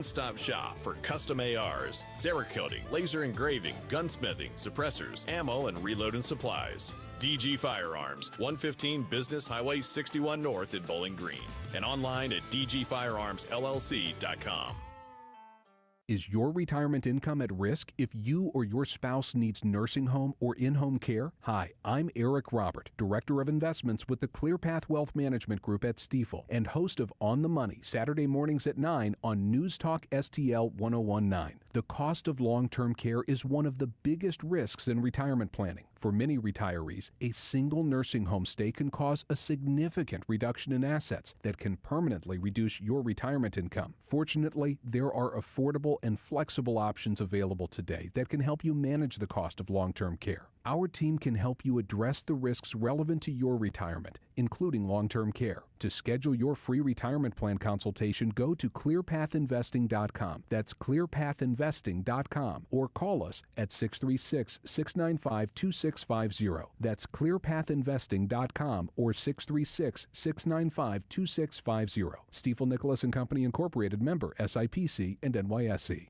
One-stop shop for custom ARs, Cerakoting, laser engraving, gunsmithing, suppressors, ammo, and reloading supplies. DG Firearms, 115 Business Highway 61 North at Bowling Green, and online at dgfirearmsllc.com. Is your retirement income at risk if you or your spouse needs nursing home or in-home care? Hi, I'm Eric Robert, Director of Investments with the ClearPath Wealth Management Group at Stifel and host of On the Money, Saturday mornings at 9 on News Talk STL 1019. The cost of long-term care is one of the biggest risks in retirement planning. For many retirees, a single nursing home stay can cause a significant reduction in assets that can permanently reduce your retirement income. Fortunately, there are affordable and flexible options available today that can help you manage the cost of long-term care. Our team can help you address the risks relevant to your retirement, including long-term care. To schedule your free retirement plan consultation, go to clearpathinvesting.com. That's clearpathinvesting.com, or call us at 636-695-2650. That's clearpathinvesting.com or 636-695-2650. Stifel Nicholas and Company Incorporated, member SIPC and NYSE.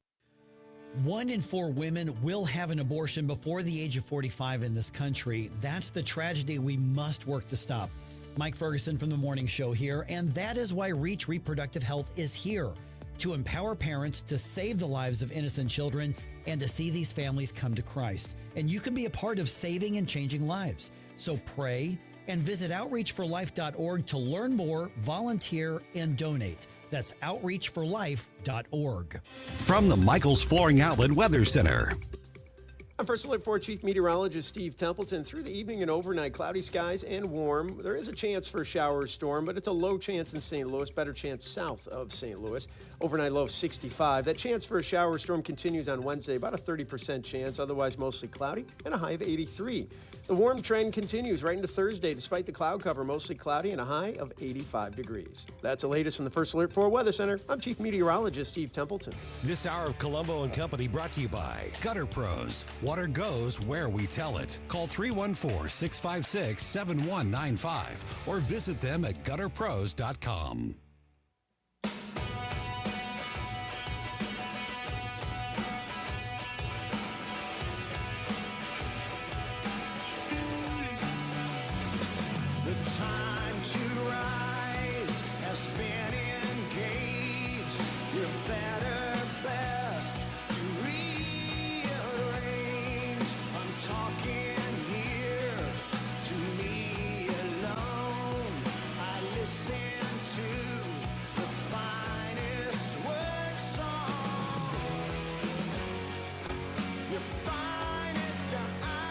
1 in 4 women will have an abortion before the age of 45 in this country. That's the tragedy we must work to stop. Mike Ferguson from The Morning Show here, and that is why Reach Reproductive Health is here, to empower parents to save the lives of innocent children and to see these families come to Christ. And you can be a part of saving and changing lives. So pray and visit outreachforlife.org to learn more, volunteer, and donate. That's outreachforlife.org. From the Michaels Flooring Outlet Weather Center. I'm First Alert 4 Chief Meteorologist Steve Templeton. Through the evening and overnight, cloudy skies and warm. There is a chance for a shower or storm, but it's a low chance in St. Louis, better chance south of St. Louis. Overnight low of 65. That chance for a shower or storm continues on Wednesday, about a 30% chance, otherwise mostly cloudy, and a high of 83. The warm trend continues right into Thursday, despite the cloud cover, mostly cloudy and a high of 85 degrees. That's the latest from the First Alert 4 Weather Center. I'm Chief Meteorologist Steve Templeton. This hour of Colombo and Company brought to you by Gutter Pros. Water goes where we tell it. Call 314-656-7195 or visit them at gutterpros.com. The time to rise has been engaged. Your better best to rearrange. I'm talking here to me alone. I listen to the finest work song. Your finest hour.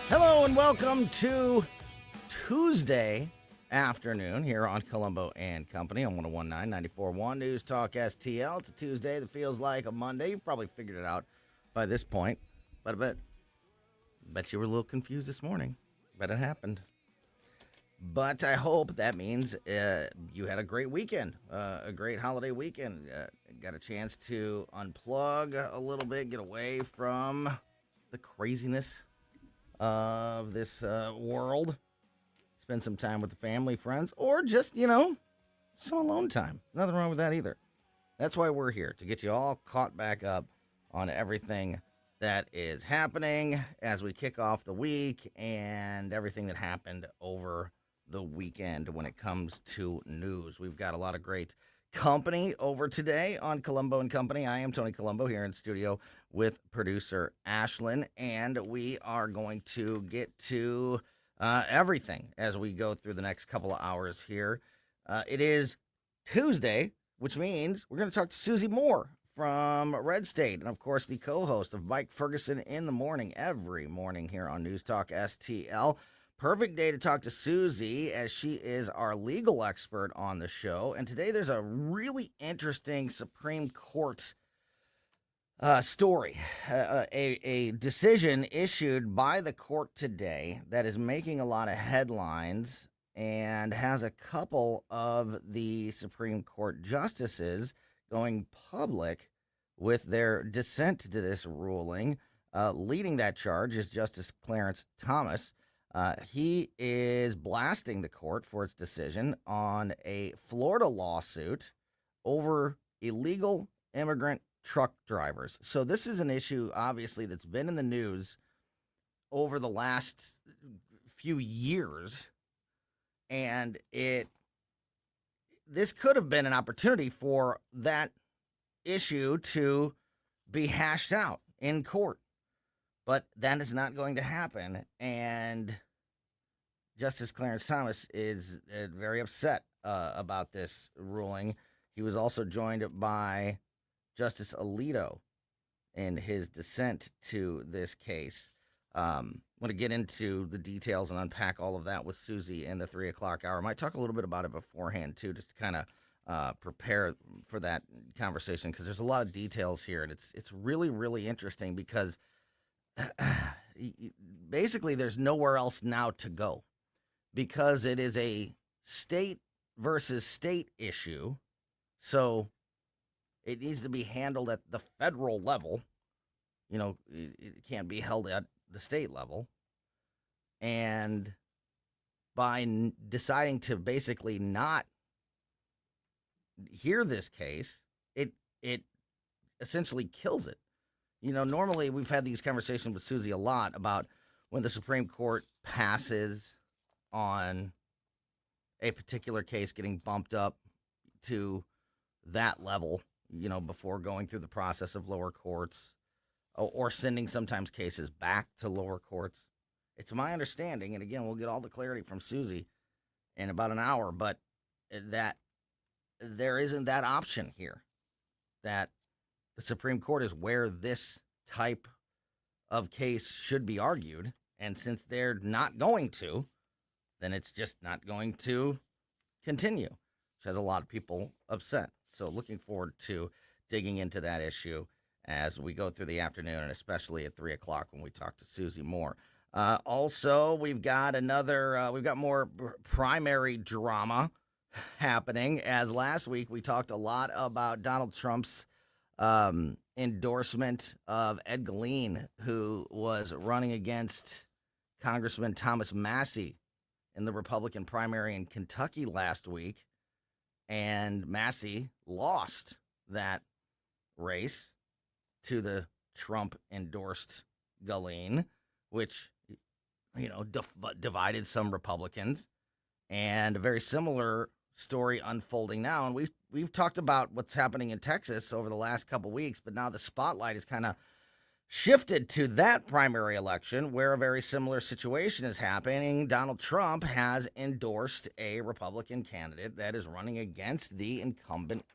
Hello and welcome to Tuesday afternoon here on Colombo and Company on 101.9 94.1 News Talk STL. It's a Tuesday that feels like a Monday. You've probably figured it out by this point, but I bet you were a little confused this morning. Bet it happened. But I hope that means you had a great weekend, a great holiday weekend. Got a chance to unplug a little bit, get away from the craziness of this world. Spend some time with the family, friends, or just, some alone time. Nothing wrong with that either. That's why we're here, to get you all caught back up on everything that is happening as we kick off the week and everything that happened over the weekend when it comes to news. We've got a lot of great company over today on Colombo and Company. I am Tony Colombo here in studio with producer Ashlyn, and we are going to get to everything as we go through the next couple of hours here. It is Tuesday, which means we're going to talk to Susie Moore from Red State, and of course the co-host of Mike Ferguson in the Morning every morning here on News Talk STL. Perfect day to talk to Susie, as she is our legal expert on the show. And today there's a really interesting Supreme Court story, a decision issued by the court today that is making a lot of headlines and has a couple of the Supreme Court justices going public with their dissent to this ruling. Leading that charge is Justice Clarence Thomas. He is blasting the court for its decision on a Florida lawsuit over illegal immigrant truck drivers. So this is an issue, obviously, that's been in the news over the last few years, and this could have been an opportunity for that issue to be hashed out in court. But that is not going to happen, and Justice Clarence Thomas is very upset about this ruling. He was also joined by Justice Alito in his dissent to this case. I'm going to get into the details and unpack all of that with Susie in the 3 o'clock hour. I might talk a little bit about it beforehand, too, just to kind of prepare for that conversation, because there's a lot of details here, and it's really, really interesting because basically there's nowhere else now to go because it is a state versus state issue. So it needs to be handled at the federal level. You know, it can't be held at the state level. And by deciding to basically not hear this case, it essentially kills it. You know, normally we've had these conversations with Susie a lot about when the Supreme Court passes on a particular case getting bumped up to that level, you know, before going through the process of lower courts or sending sometimes cases back to lower courts. It's my understanding, and again, we'll get all the clarity from Susie in about an hour, but that there isn't that option here, that the Supreme Court is where this type of case should be argued. And since they're not going to, then it's just not going to continue, which has a lot of people upset. So looking forward to digging into that issue as we go through the afternoon, and especially at 3 o'clock when we talk to Susie Moore. Also, we've got more primary drama happening, as last week we talked a lot about Donald Trump's endorsement of Ed Geleen, who was running against Congressman Thomas Massey in the Republican primary in Kentucky last week. And Massey lost that race to the Trump-endorsed Geleen, which, you know, divided some Republicans. And a very similar story unfolding now. And we've talked about what's happening in Texas over the last couple weeks, but now the spotlight is kind of shifted to that primary election where a very similar situation is happening. Donald Trump has endorsed a Republican candidate that is running against the incumbent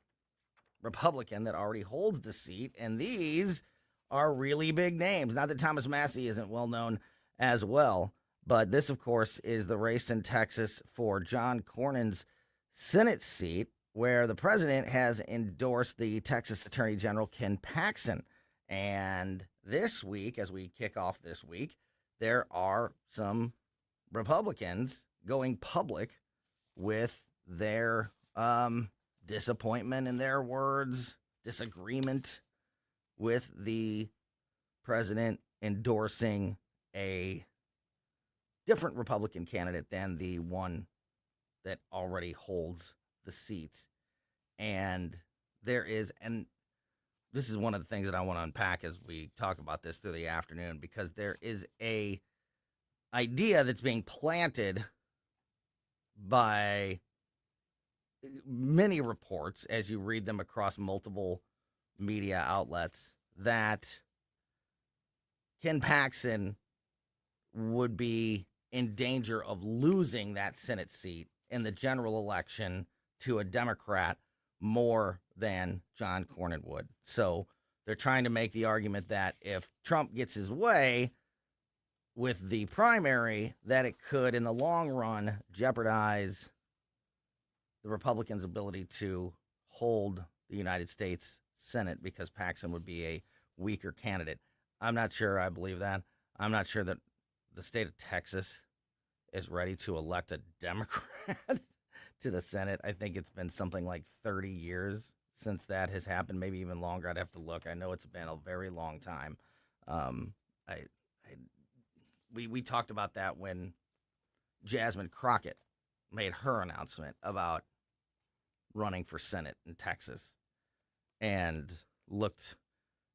Republican that already holds the seat, and these are really big names. Not that Thomas Massey isn't well known as well, but this, of course, is the race in Texas for John Cornyn's Senate seat, where the president has endorsed the Texas Attorney General Ken Paxton. And this week, as we kick off this week, there are some Republicans going public with their disappointment, in their words, disagreement with the president endorsing a different Republican candidate than the one that already holds the seat. And this is one of the things that I want to unpack as we talk about this through the afternoon, because there is a idea that's being planted by many reports, as you read them across multiple media outlets, that Ken Paxton would be in danger of losing that Senate seat in the general election to a Democrat more than John Cornyn would. So they're trying to make the argument that if Trump gets his way with the primary, that it could, in the long run, jeopardize the Republicans' ability to hold the United States Senate, because Paxton would be a weaker candidate. I'm not sure I believe that. I'm not sure that the state of Texas is ready to elect a Democrat to the Senate. I think it's been something like 30 years since that has happened, maybe even longer. I'd have to look. I know it's been a very long time. I, I we talked about that when Jasmine Crockett made her announcement about running for Senate in Texas, and looked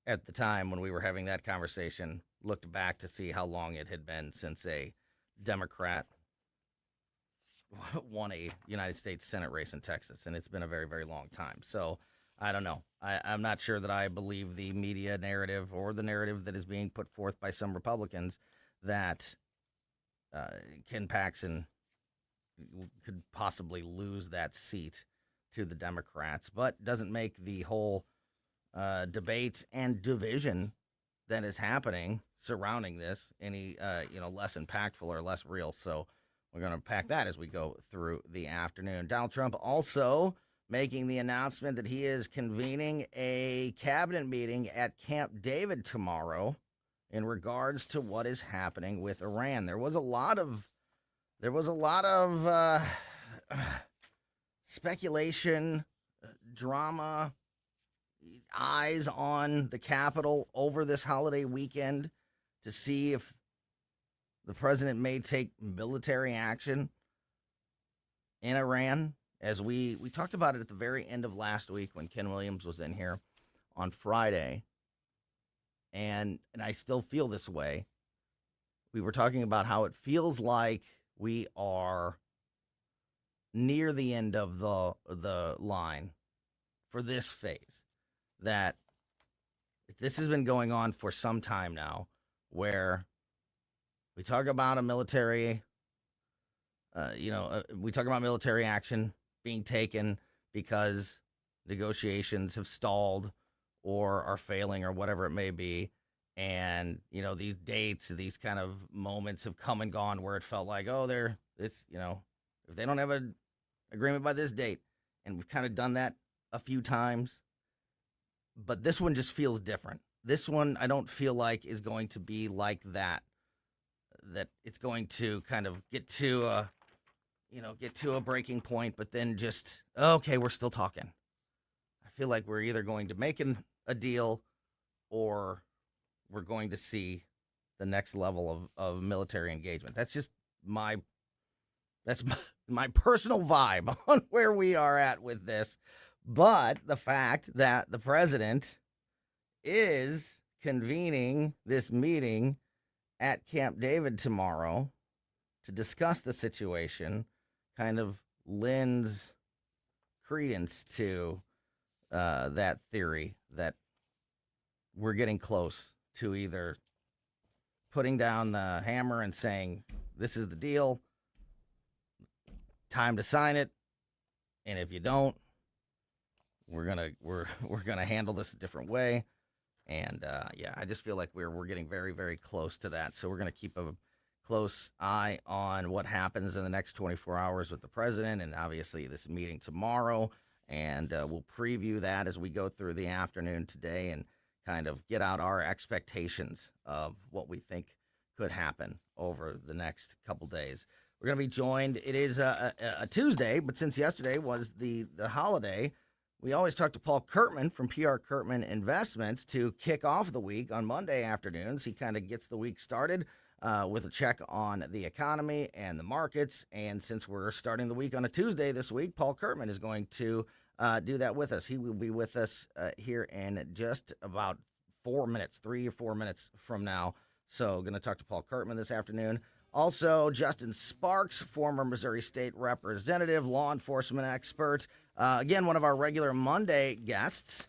at the time when we were having that conversation, looked back to see how long it had been since a Democrat won a United States Senate race in Texas, and it's been a very, very long time. So I don't know. I'm not sure that I believe the media narrative or the narrative that is being put forth by some Republicans that Ken Paxton could possibly lose that seat to the Democrats, but doesn't make the whole debate and division that is happening surrounding this any less impactful or less real. So we're going to unpack that as we go through the afternoon. Donald Trump also making the announcement that he is convening a cabinet meeting at Camp David tomorrow in regards to what is happening with Iran. There was a lot of speculation, drama, eyes on the Capitol over this holiday weekend to see if the president may take military action in Iran. As we talked about it at the very end of last week when Ken Williams was in here on Friday, and I still feel this way. We were talking about how it feels like we are near the end of the line for this phase. That this has been going on for some time now, where we talk about a military, we talk about military action being taken because negotiations have stalled or are failing or whatever it may be. And, these dates, these kind of moments have come and gone where it felt like, if they don't have an agreement by this date. And we've kind of done that a few times. But this one just feels different. This one I don't feel like is going to be like that. That it's going to kind of get to a breaking point, but then just, okay, we're still talking. I feel like we're either going to make a deal or we're going to see the next level of military engagement. That's just my personal vibe on where we are at with this. But the fact that the president is convening this meeting at Camp David tomorrow to discuss the situation kind of lends credence to that theory that we're getting close to either putting down the hammer and saying, this is the deal, time to sign it, and if you don't, we're gonna handle this a different way. And I just feel like we're getting very, very close to that. So we're gonna keep a close eye on what happens in the next 24 hours with the president, and obviously this meeting tomorrow. And we'll preview that as we go through the afternoon today and kind of get out our expectations of what we think could happen over the next couple days. We're going to be joined. It is a Tuesday, but since yesterday was the holiday, we always talk to Paul Curtman from PR Curtman Investments to kick off the week on Monday afternoons. He kind of gets the week started with a check on the economy and the markets. And since we're starting the week on a Tuesday this week, Paul Curtman is going to do that with us. He will be with us here in just about 3 or 4 minutes from now. So going to talk to Paul Curtman this afternoon. Also, Justin Sparks, former Missouri State Representative, law enforcement expert. Again, one of our regular Monday guests,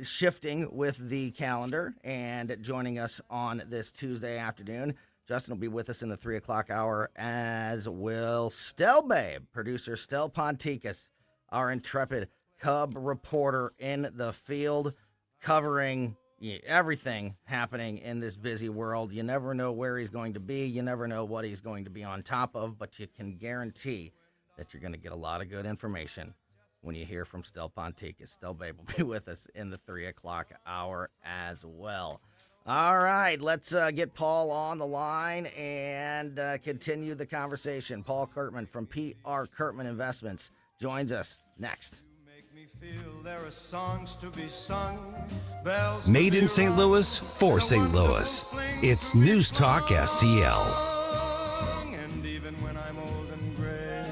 shifting with the calendar and joining us on this Tuesday afternoon. Justin will be with us in the 3 o'clock hour, as will Stel Babe, producer Stel Pontikes, our intrepid Cub reporter in the field, covering everything happening in this busy world. You never know where he's going to be. You never know what he's going to be on top of, but you can guarantee that you're going to get a lot of good information when you hear from Stel Pontikes. Stel Babe will be with us in the 3 o'clock hour as well. All right, let's get Paul on the line and continue the conversation. Paul Curtman from PR Curtman Investments joins us next. Me feel there are songs to be sung, bells Made to in be St. rung, Louis for and a St. wonderful Louis. fling It's to be News Talk STL. sung. And even when I'm old and gray,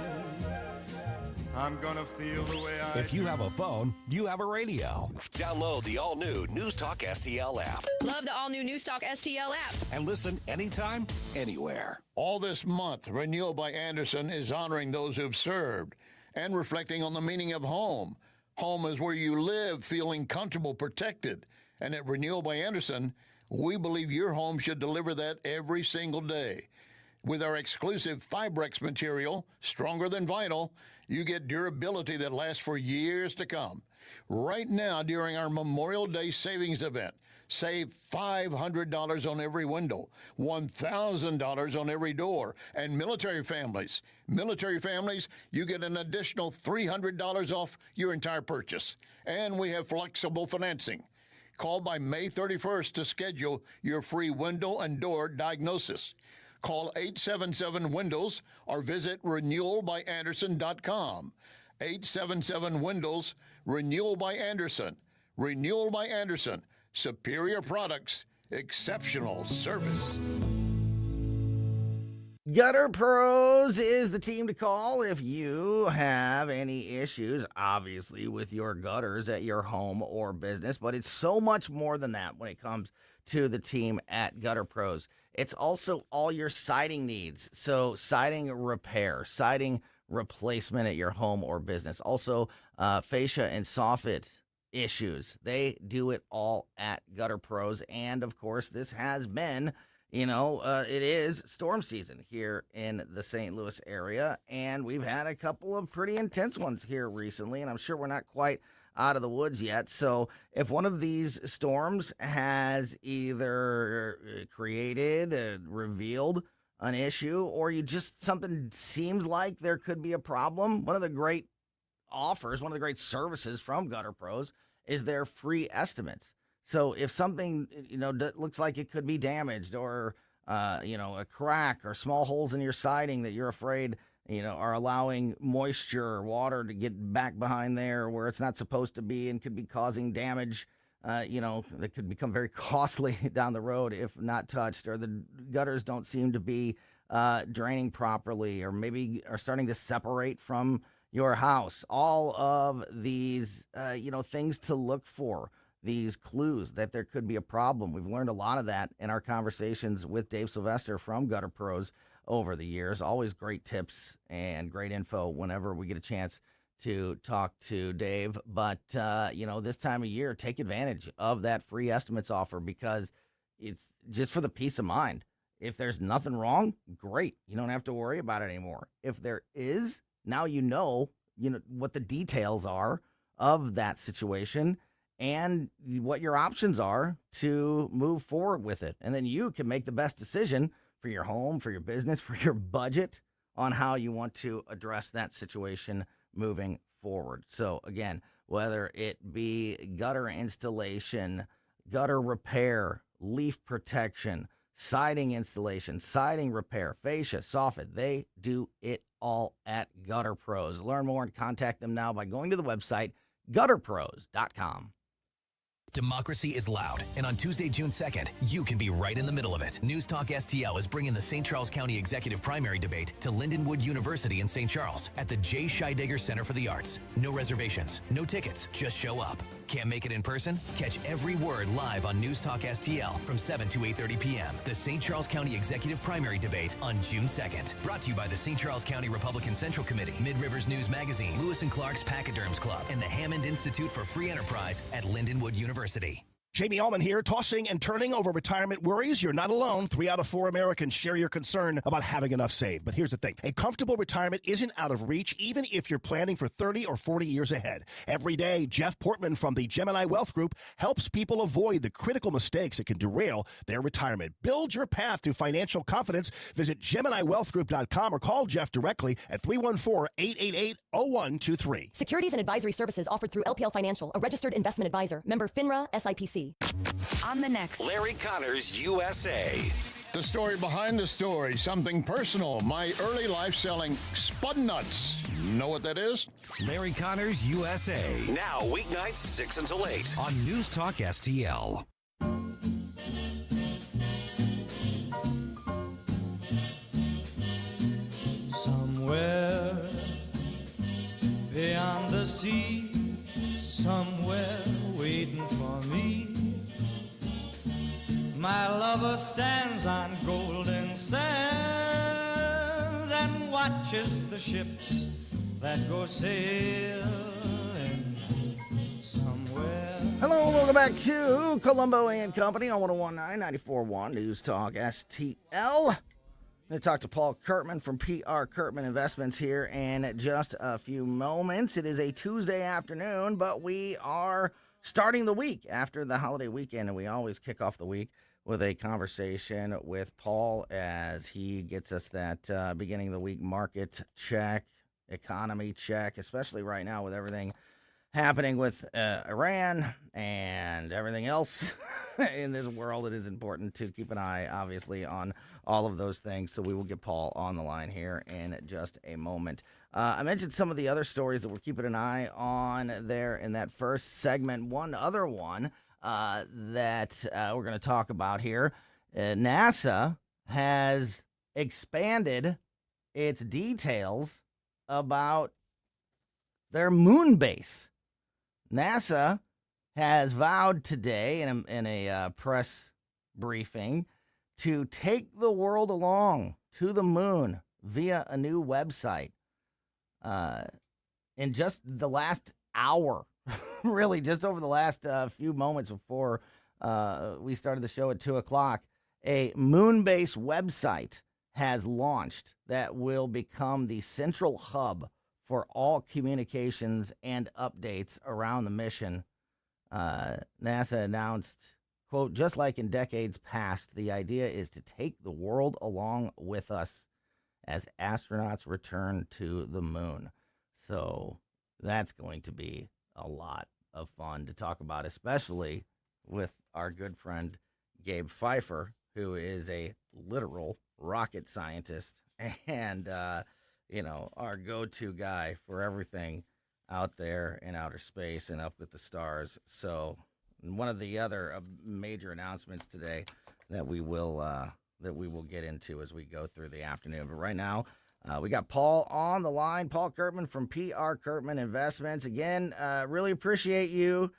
I'm gonna feel the way I If you have a phone, you have a radio. Download the all-new News Talk STL app Love the all-new Newstalk STL app. and listen anytime, anywhere. All this month, Renewal by Anderson is honoring those who've served and reflecting on the meaning of home. Home is where you live, feeling comfortable, protected. And at Renewal by Anderson, we believe your home should deliver that every single day. With our exclusive Fibrex material, stronger than vinyl, you get durability that lasts for years to come. Right now, during our Memorial Day savings event, save $500 on every window, $1,000 on every door, and military families, you get an additional $300 off your entire purchase. And we have flexible financing. Call by May 31st to schedule your free window and door diagnosis. Call 877-WINDOWS or visit renewalbyanderson.com. 877-WINDOWS, Renewal by Anderson. Renewal by Anderson. Superior products, exceptional service. Gutter Pros is the team to call if you have any issues, obviously, with your gutters at your home or business. But it's so much more than that when it comes to the team at Gutter Pros. It's also all your siding needs. So siding repair, siding replacement at your home or business. Also, fascia and soffit issues. They do it all at Gutter Pros. And, of course, this has been... it is storm season here in the St. Louis area, and we've had a couple of pretty intense ones here recently, and I'm sure we're not quite out of the woods yet. So if one of these storms has either created, revealed an issue, or you just something seems like there could be a problem, one of the great offers, one of the great services from Gutter Pros is their free estimates. So if something, looks like it could be damaged or, a crack or small holes in your siding that you're afraid, are allowing moisture or water to get back behind there where it's not supposed to be and could be causing damage, that could become very costly down the road if not touched, or the gutters don't seem to be draining properly, or maybe are starting to separate from your house. All of these, things to look for. These clues that there could be a problem. We've learned a lot of that in our conversations with Dave Sylvester from Gutter Pros over the years. Always great tips and great info whenever we get a chance to talk to Dave. But, this time of year, take advantage of that free estimates offer because it's just for the peace of mind. If there's nothing wrong, great. You don't have to worry about it anymore. If there is, now you know what the details are of that situation and what your options are to move forward with it. And then you can make the best decision for your home, for your business, for your budget on how you want to address that situation moving forward. So again, whether it be gutter installation, gutter repair, leaf protection, siding installation, siding repair, fascia, soffit, they do it all at Gutter Pros. Learn more and contact them now by going to the website gutterpros.com. Democracy is loud, and on Tuesday, June 2nd, you can be right in the middle of it. News Talk STL is bringing the St. Charles County Executive Primary Debate to Lindenwood University in St. Charles at the J. Scheidegger Center for the Arts. No reservations, no tickets, just show up. Can't make it in person? Catch every word live on News Talk STL from 7 to 8:30 p.m. The St. Charles County Executive Primary Debate on June 2nd. Brought to you by the St. Charles County Republican Central Committee, Mid-Rivers News Magazine, Lewis & Clark's Pachyderms Club, and the Hammond Institute for Free Enterprise at Lindenwood University. Jamie Allman here, tossing and turning over retirement worries. You're not alone. 3 out of 4 Americans share your concern about having enough saved. But here's the thing. A comfortable retirement isn't out of reach, even if you're planning for 30 or 40 years ahead. Every day, Jeff Portman from the Gemini Wealth Group helps people avoid the critical mistakes that can derail their retirement. Build your path to financial confidence. Visit GeminiWealthGroup.com or call Jeff directly at 314-888-0123. Securities and advisory services offered through LPL Financial, a registered investment advisor. Member FINRA, SIPC. On the next, Larry Connors, USA. The story behind the story, something personal. My early life selling spud nuts. Know what that is? Larry Connors USA. Now, weeknights 6 until 8. On News Talk STL. Somewhere beyond the sea, somewhere waiting for me, my lover stands on golden sands and watches the ships that go sailing somewhere. Hello, welcome back to Colombo and Company on 1019 94.1 News Talk STL. I'm going to talk to Paul Curtman from PR Curtman Investments here in just a few moments. It is a Tuesday afternoon, but we are starting the week after the holiday weekend, and we always kick off the week with a conversation with Paul as he gets us that beginning of the week market check, economy check, especially right now with everything happening with Iran and everything else in this world. It is important to keep an eye, obviously, on all of those things. So we will get Paul on the line here in just a moment. I mentioned some of the other stories that we're keeping an eye on there in that first segment. One other one that we're going to talk about here. NASA has expanded its details about their moon base. NASA has vowed today in a press briefing to take the world along to the moon via a new website. In just the last hour, really just over the last few moments before we started the show at 2 o'clock, a moon-based website has launched that will become the central hub for all communications and updates around the mission. NASA announced, quote, just like in decades past, the idea is to take the world along with us as astronauts return to the moon. So that's going to be a lot of fun to talk about, especially with our good friend Gabe Pfeiffer, who is a literal rocket scientist and our go-to guy for everything out there in outer space and up with the stars. So one of the other major announcements today that we will get into as we go through the afternoon. But right now, we got Paul on the line, Paul Curtman from PR Curtman Investments. Again, really appreciate you,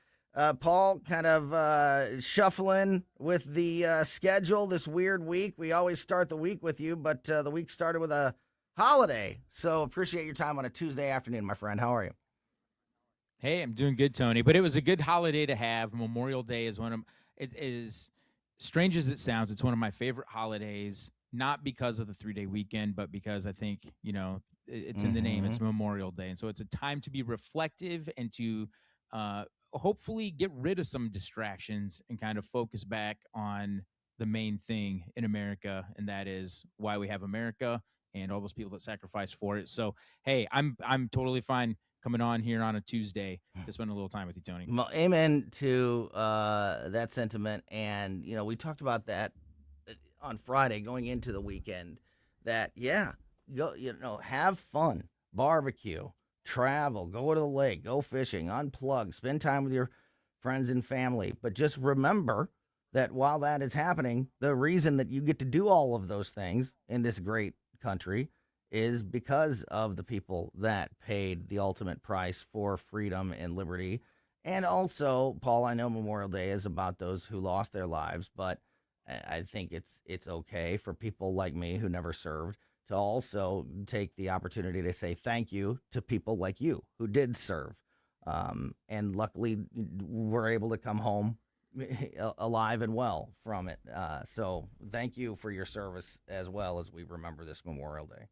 Paul, kind of shuffling with the schedule this weird week. We always start the week with you, but the week started with a holiday. So appreciate your time on a Tuesday afternoon, my friend. How are you? Hey, I'm doing good, Tony. But it was a good holiday to have. Memorial Day is it is, strange as it sounds, it's one of my favorite holidays, not because of the 3-day weekend, but because I think, it's in the name. It's Memorial Day. And so it's a time to be reflective and to hopefully get rid of some distractions and kind of focus back on the main thing in America, and that is why we have America and all those people that sacrifice for it. So, hey, I'm totally fine coming on here on a Tuesday to spend a little time with you, Tony. Well, amen to that sentiment. And, we talked about that on Friday going into the weekend, that, go, have fun, barbecue, travel, go to the lake, go fishing, unplug, spend time with your friends and family. But just remember that while that is happening, the reason that you get to do all of those things in this great country is because of the people that paid the ultimate price for freedom and liberty. And also, Paul, I know Memorial Day is about those who lost their lives, but I think it's okay for people like me who never served to also take the opportunity to say thank you to people like you who did serve. And luckily, we're able to come home alive and well from it. So thank you for your service as well as we remember this Memorial Day.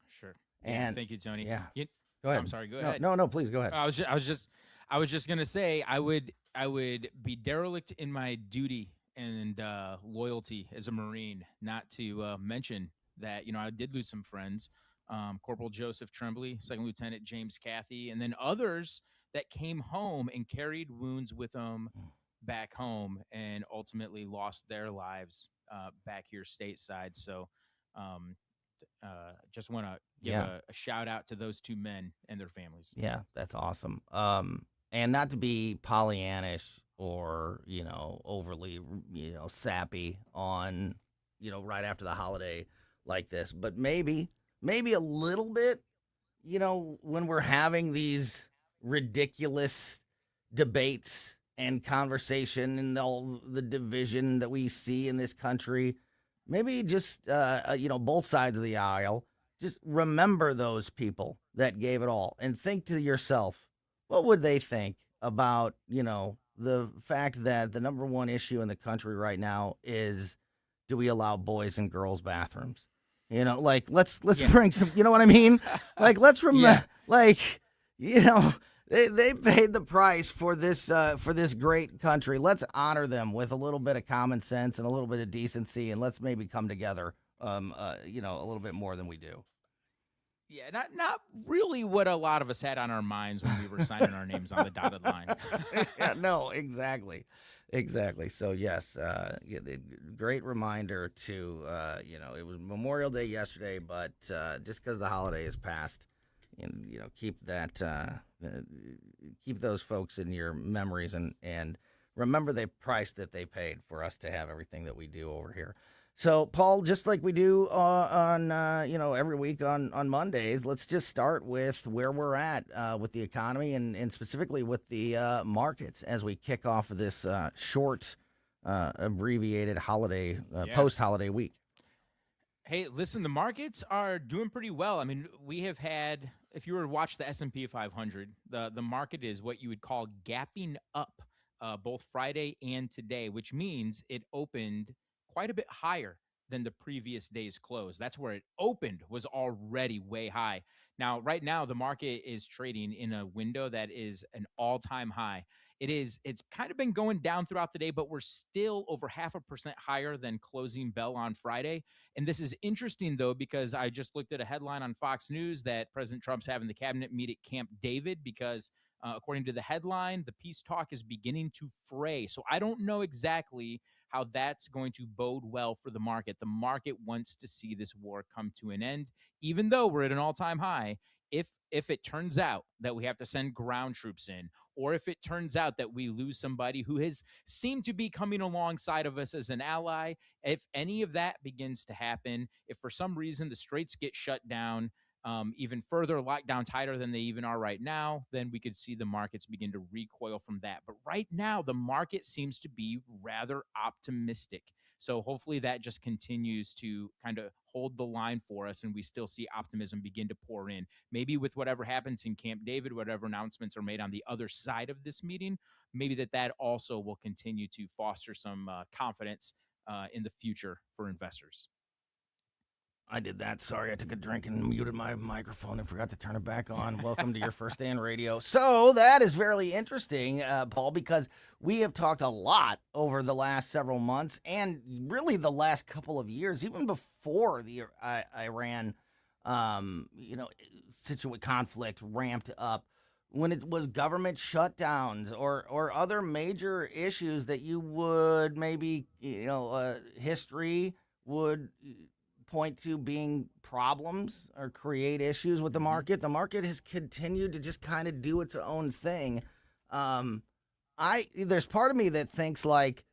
Sure. And thank you, Tony. Yeah. Go ahead. I'm sorry. Go ahead. No, please go ahead. I was just gonna say I would be derelict in my duty and loyalty as a Marine not to mention that I did lose some friends, Corporal Joseph Tremblay, Second Lieutenant James Cathy, and then others that came home and carried wounds with them back home and ultimately lost their lives back here stateside. So just want to give a shout out to those two men and their families. Yeah, that's awesome. And not to be Pollyannish or, overly, sappy on, right after the holiday like this, but maybe a little bit, when we're having these ridiculous debates and conversation and all the division that we see in this country, maybe just, both sides of the aisle, just remember those people that gave it all and think to yourself, what would they think about, the fact that the number one issue in the country right now is, do we allow boys and girls bathrooms? Let's bring some, you know what I mean? Let's remember, they paid the price for this great country. Let's honor them with a little bit of common sense and a little bit of decency, and let's maybe come together, a little bit more than we do. Yeah, not really what a lot of us had on our minds when we were signing our names on the dotted line. Yeah, no, exactly. So, yes, great reminder to, it was Memorial Day yesterday, but just because the holiday is past, keep that, keep those folks in your memories and remember the price that they paid for us to have everything that we do over here. So, Paul, just like we do on every week on Mondays, let's just start with where we're at with the economy and specifically with the markets as we kick off of this short, abbreviated holiday, post-holiday week. Hey, listen, the markets are doing pretty well. I mean, we have had, if you were to watch the S&P 500, the market is what you would call gapping up both Friday and today, which means it opened quite a bit higher than the previous day's close. That's where it opened, was already way high. Now, right now, the market is trading in a window that is an all-time high. It's kind of been going down throughout the day, but we're still over 0.5% higher than closing bell on Friday. And this is interesting, though, because I just looked at a headline on Fox News that President Trump's having the cabinet meet at Camp David because according to the headline, the peace talk is beginning to fray. So I don't know exactly how that's going to bode well for the market. The market wants to see this war come to an end, even though we're at an all-time high. If it turns out that we have to send ground troops in, or if it turns out that we lose somebody who has seemed to be coming alongside of us as an ally, if any of that begins to happen, if for some reason the straits get shut down, even further locked down tighter than they even are right now, then we could see the markets begin to recoil from that. But right now, the market seems to be rather optimistic. So hopefully that just continues to kind of hold the line for us and we still see optimism begin to pour in. Maybe with whatever happens in Camp David, whatever announcements are made on the other side of this meeting, maybe that also will continue to foster some confidence in the future for investors. I did that. Sorry, I took a drink and muted my microphone and forgot to turn it back on. Welcome to your first day in radio. So that is very interesting, Paul, because we have talked a lot over the last several months and really the last couple of years, even before the Iran, conflict ramped up, when it was government shutdowns or other major issues that you would maybe, history would point to being problems or create issues with the market. The market has continued to just kind of do its own thing. There's part of me that thinks like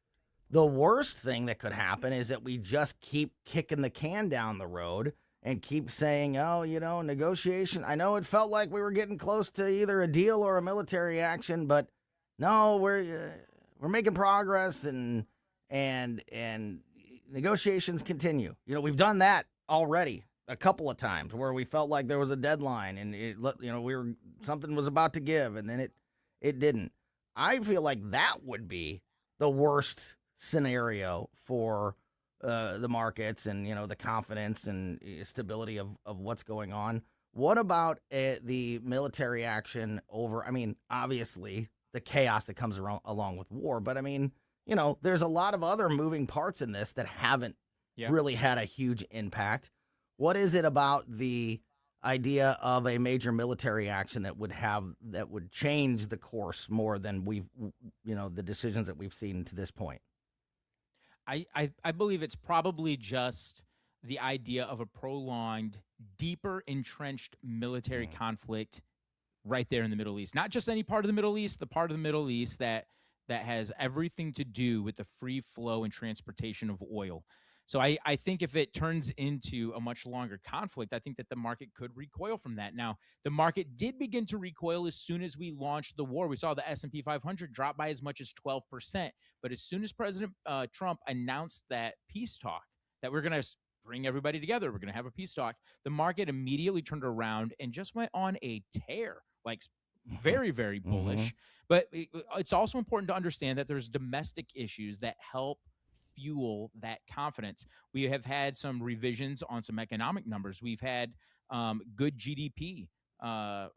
the worst thing that could happen is that we just keep kicking the can down the road and keep saying, negotiation. I know it felt like we were getting close to either a deal or a military action, but no, we're making progress and negotiations continue. We've done that already a couple of times where we felt like there was a deadline and something was about to give and then it didn't. I feel like that would be the worst scenario for the markets and the confidence and stability of what's going on. What about the military action over? I mean, obviously the chaos that comes along with war, but I mean, there's a lot of other moving parts in this that haven't really had a huge impact. What is it about the idea of a major military action that would change the course more than the decisions that we've seen to this point? I believe it's probably just the idea of a prolonged, deeper entrenched military conflict right there in the Middle East. Not just any part of the Middle East, the part of the Middle East that has everything to do with the free flow and transportation of oil. So I think if it turns into a much longer conflict, I think that the market could recoil from that. Now, the market did begin to recoil as soon as we launched the war. We saw the S&P 500 drop by as much as 12%. But as soon as President Trump announced that peace talk, that we're going to bring everybody together, we're going to have a peace talk, the market immediately turned around and just went on a tear, like very, very bullish. But it's also important to understand that there's domestic issues that help fuel that confidence. We have had some revisions on some economic numbers. We've had good GDP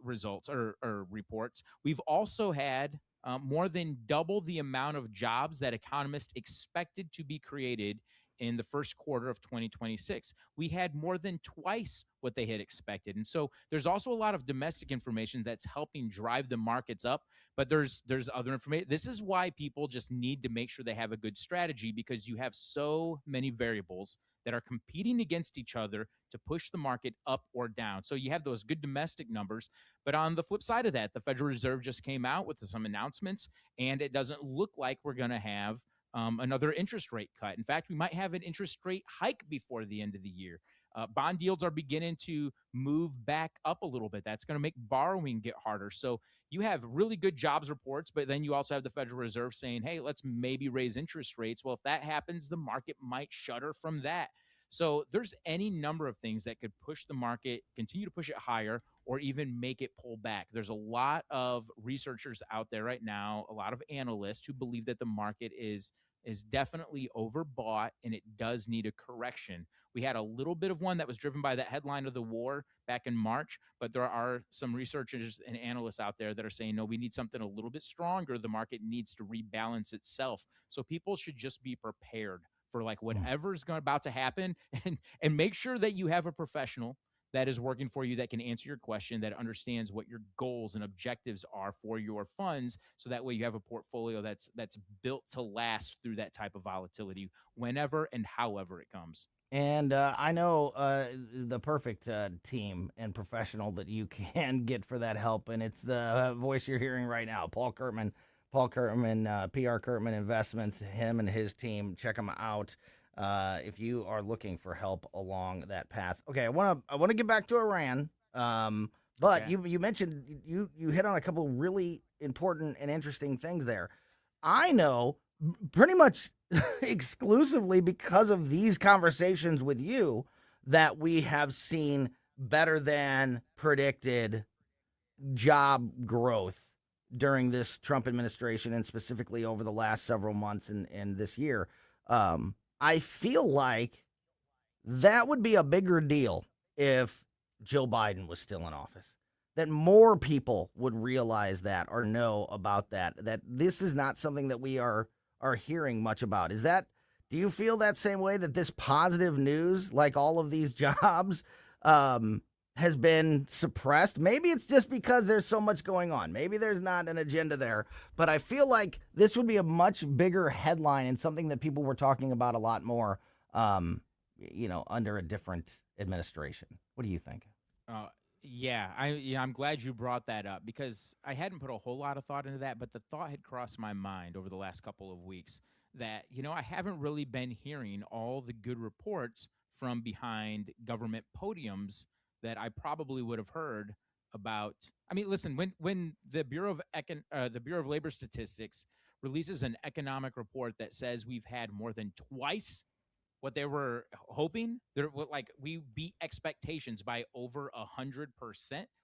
results or reports. We've also had more than double the amount of jobs that economists expected to be created in the first quarter of 2026. We had more than twice what they had expected. And so there's also a lot of domestic information that's helping drive the markets up, but there's other information. This is why people just need to make sure they have a good strategy, because you have so many variables that are competing against each other to push the market up or down. So you have those good domestic numbers, but on the flip side of that, the Federal Reserve just came out with some announcements, and it doesn't look like we're going to have another interest rate cut. In fact, we might have an interest rate hike before the end of the year. Bond yields are beginning to move back up a little bit. That's going to make borrowing get harder. So you have really good jobs reports, but then you also have the Federal Reserve saying, hey, let's maybe raise interest rates. Well, if that happens, the market might shudder from that. So there's any number of things that could push the market, continue to push it higher, or even make it pull back. There's a lot of researchers out there right now, a lot of analysts who believe that the market is definitely overbought and it does need a correction. We had a little bit of one that was driven by that headline of the war back in March, but there are some researchers and analysts out there that are saying, no, we need something a little bit stronger. The market needs to rebalance itself. So people should just be prepared for like whatever's about to happen, and make sure that you have a professional that is working for you, that can answer your question, that understands what your goals and objectives are for your funds. So that way you have a portfolio that's built to last through that type of volatility whenever and however it comes. And I know the perfect team and professional that you can get for that help, and it's the voice you're hearing right now, Paul Curtman. Paul Curtman, PR Curtman Investments, him and his team. Check them out if you are looking for help along that path. Okay, I want to get back to Iran, but Okay. you mentioned you hit on a couple really important and interesting things there. I know pretty much exclusively because of these conversations with you that we have seen better than predicted job growth during this Trump administration, and specifically over the last several months and this year. I feel like that would be a bigger deal if Joe Biden was still in office, that more people would realize that or know about that this is not something that we are hearing much about. Do you feel that same way, that this positive news, like all of these jobs, has been suppressed? Maybe it's just because there's so much going on. Maybe there's not an agenda there, but I feel like this would be a much bigger headline and something that people were talking about a lot more, under a different administration. What do you think? I'm glad you brought that up, because I hadn't put a whole lot of thought into that, but the thought had crossed my mind over the last couple of weeks that, I haven't really been hearing all the good reports from behind government podiums that I probably would have heard about. I mean, listen, when the Bureau of Labor Statistics releases an economic report that says we've had more than twice what they were hoping, we beat expectations by over 100%.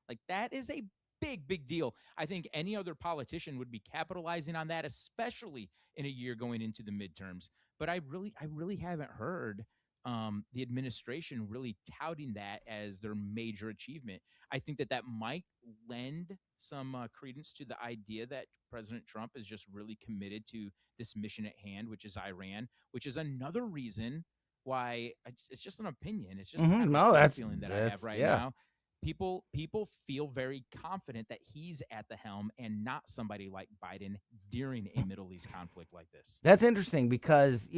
Like, that is a big deal. I think any other politician would be capitalizing on that, especially in a year going into the midterms. But I really haven't heard the administration really touting that as their major achievement. I think that might lend some credence to the idea that President Trump is just really committed to this mission at hand, which is Iran, which is another reason why it's just an opinion. It's just kind of a feeling that I have right now. people feel very confident that he's at the helm and not somebody like Biden during a Middle East conflict like this. That's interesting because,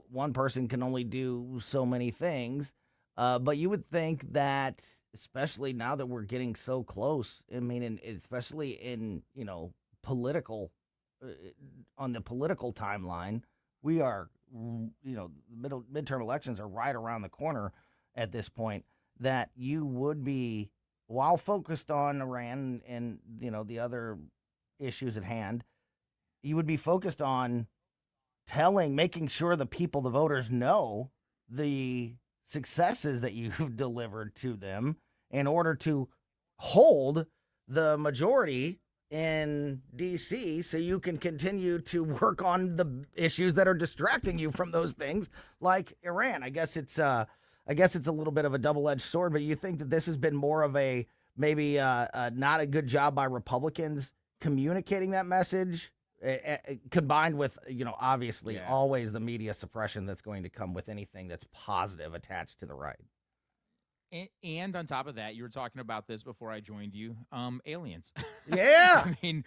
one person can only do so many things. But you would think that, especially now that we're getting so close, I mean, especially in, political, on the political timeline, we are, midterm elections are right around the corner at this point, that you would be, while focused on Iran and, the other issues at hand, you would be focused on making sure the people, the voters, know the successes that you've delivered to them in order to hold the majority in D.C. so you can continue to work on the issues that are distracting you from those things like Iran. I guess it's a little bit of a double-edged sword, but you think that this has been more of a maybe not a good job by Republicans communicating that message, combined with, obviously always the media suppression that's going to come with anything that's positive attached to the right. And on top of that, you were talking about this before I joined you, aliens. Yeah. I mean,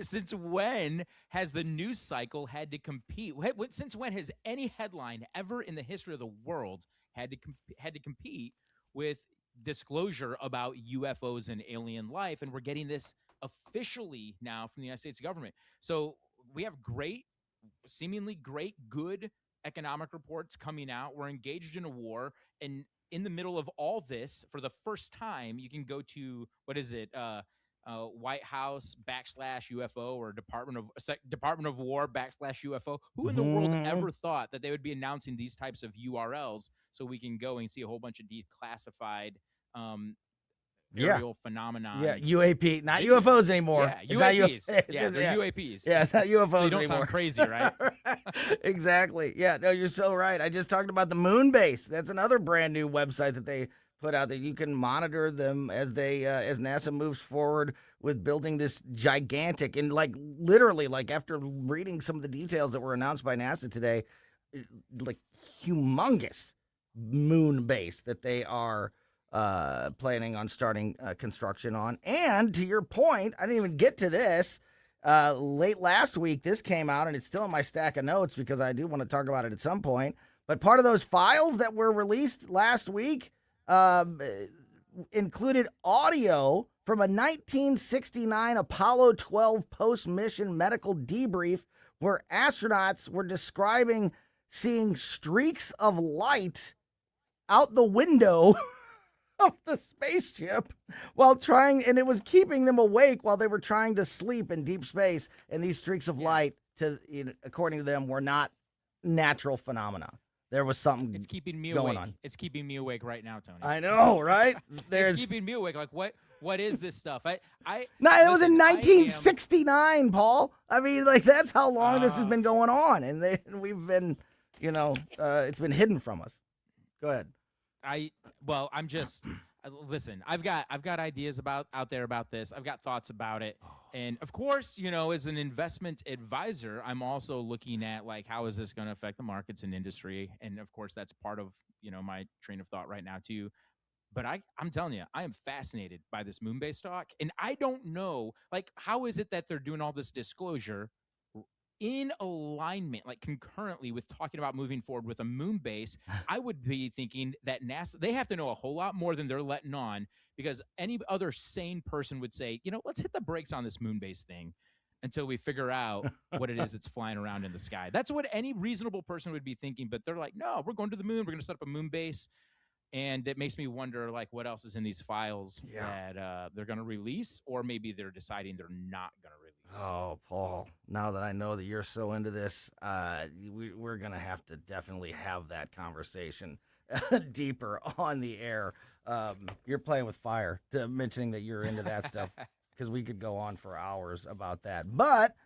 since when has the news cycle had to compete? Since when has any headline ever in the history of the world had to compete with disclosure about UFOs and alien life? And we're getting this officially now from the United States government. So we have seemingly great, good economic reports coming out. We're engaged in a war, and in the middle of all this, for the first time, you can go to, White House /UFO or Department of War /UFO. Who in the world ever thought that they would be announcing these types of URLs so we can go and see a whole bunch of declassified aerial phenomenon? Yeah, UAP, not UFOs anymore. Yeah, UAPs. They're UAPs. Yeah, it's not UFOs so you don't anymore. sound crazy, right? Exactly. Yeah, no, you're so right. I just talked about the moon base. That's another brand new website that they put out there. You can monitor them as as NASA moves forward with building this gigantic and literally after reading some of the details that were announced by NASA today, humongous moon base that they are planning on starting construction on. And to your point, I didn't even get to this. Late last week, this came out, and it's still in my stack of notes because I do want to talk about it at some point. But part of those files that were released last week included audio from a 1969 Apollo 12 post-mission medical debrief where astronauts were describing seeing streaks of light out the window of the spaceship while trying, and it was keeping them awake while they were trying to sleep in deep space. And these streaks of light, according to them, were not natural phenomena. There was something it's keeping me going awake. on. It's keeping me awake right now, Tony. I know, right? It's keeping me awake. What is this stuff? It was in 1969, Paul. I mean, that's how long this has been going on, and we've been, it's been hidden from us. Go ahead. I'm just listen. I've got ideas out there about this. I've got thoughts about it, and of course, as an investment advisor, I'm also looking at how is this going to affect the markets and industry, and of course, that's part of my train of thought right now too. But I'm telling you, I am fascinated by this moon base talk, and I don't know how is it that they're doing all this disclosure in alignment, concurrently with talking about moving forward with a moon base. I would be thinking that NASA, they have to know a whole lot more than they're letting on, because any other sane person would say, let's hit the brakes on this moon base thing until we figure out what it is that's flying around in the sky. That's what any reasonable person would be thinking. But they're like, no, we're going to the moon. We're going to set up a moon base. And it makes me wonder, what else is in these files that they're going to release, or maybe they're deciding they're not going to release. Oh, Paul, now that I know that you're so into this, we're going to have to definitely have that conversation deeper on the air. You're playing with fire, mentioning that you're into that stuff, because we could go on for hours about that. But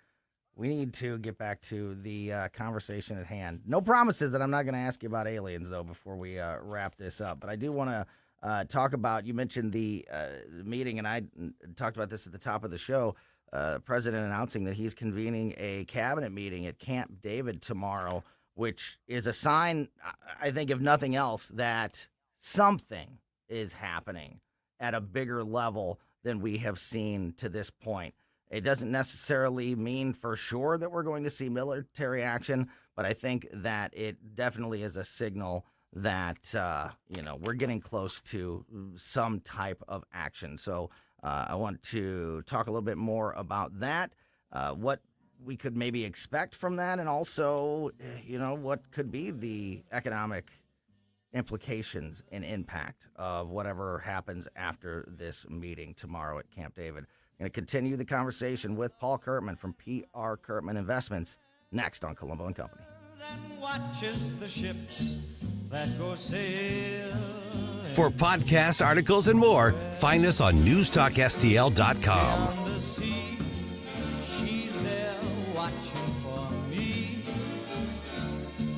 we need to get back to the conversation at hand. No promises that I'm not going to ask you about aliens, though, before we wrap this up. But I do want to talk about, you mentioned the meeting, and I talked about this at the top of the show, President announcing that he's convening a cabinet meeting at Camp David tomorrow, which is a sign, I think, if nothing else, that something is happening at a bigger level than we have seen to this point. It doesn't necessarily mean for sure that we're going to see military action, but I think that it definitely is a signal that, we're getting close to some type of action. So I want to talk a little bit more about that, what we could maybe expect from that, and also, what could be the economic implications and impact of whatever happens after this meeting tomorrow at Camp David. Going to continue the conversation with Paul Curtman from PR Curtman Investments next on Colombo and Company. And watches the ships that go sail. For podcast articles and more, find us on newstalkstl.com. On the sea, she's there watching for me.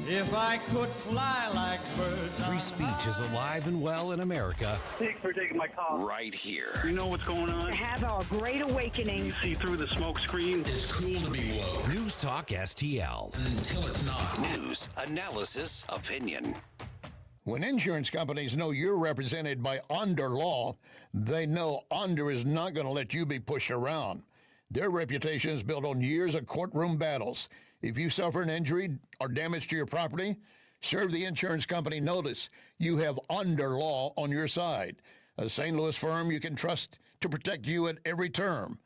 If I could fly like birds. Free speech is alive and well in America. Thanks for taking my call. Right here. You know what's going on? Have a great awakening. You see through the smoke screen. It's cool to be woke. News Talk STL. Until it's not. News, analysis, opinion. When insurance companies know you're represented by Under Law, they know Under is not going to let you be pushed around. Their reputation is built on years of courtroom battles. If you suffer an injury or damage to your property, serve the insurance company notice you have Under Law on your side. A St. Louis firm you can trust to protect you at every term.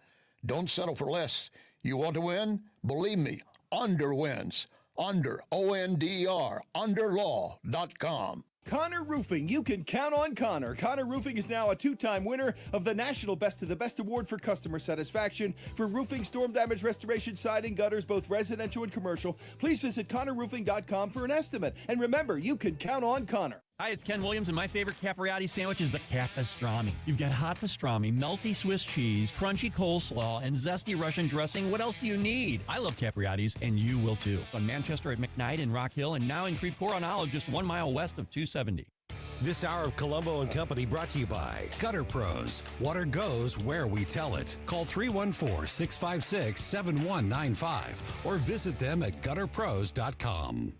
Don't settle for less. You want to win? Believe me, Under wins. Under, O-N-D-R, underlaw.com. Connor Roofing, you can count on Connor. Connor Roofing is now a 2-time winner of the National Best of the Best Award for customer satisfaction for roofing, storm damage restoration, siding, gutters, both residential and commercial. Please visit ConnorRoofing.com for an estimate. And remember, you can count on Connor. Hi, it's Ken Williams, and my favorite Capriati sandwich is the Capistrami. You've got hot pastrami, melty Swiss cheese, crunchy coleslaw, and zesty Russian dressing. What else do you need? I love Capriati's, and you will too. On Manchester at McKnight and Rock Hill, and now in Creve Coeur on Olive, just 1 mile west of 270. This hour of Colombo and Company brought to you by Gutter Pros. Water goes where we tell it. Call 314-656-7195 or visit them at gutterpros.com.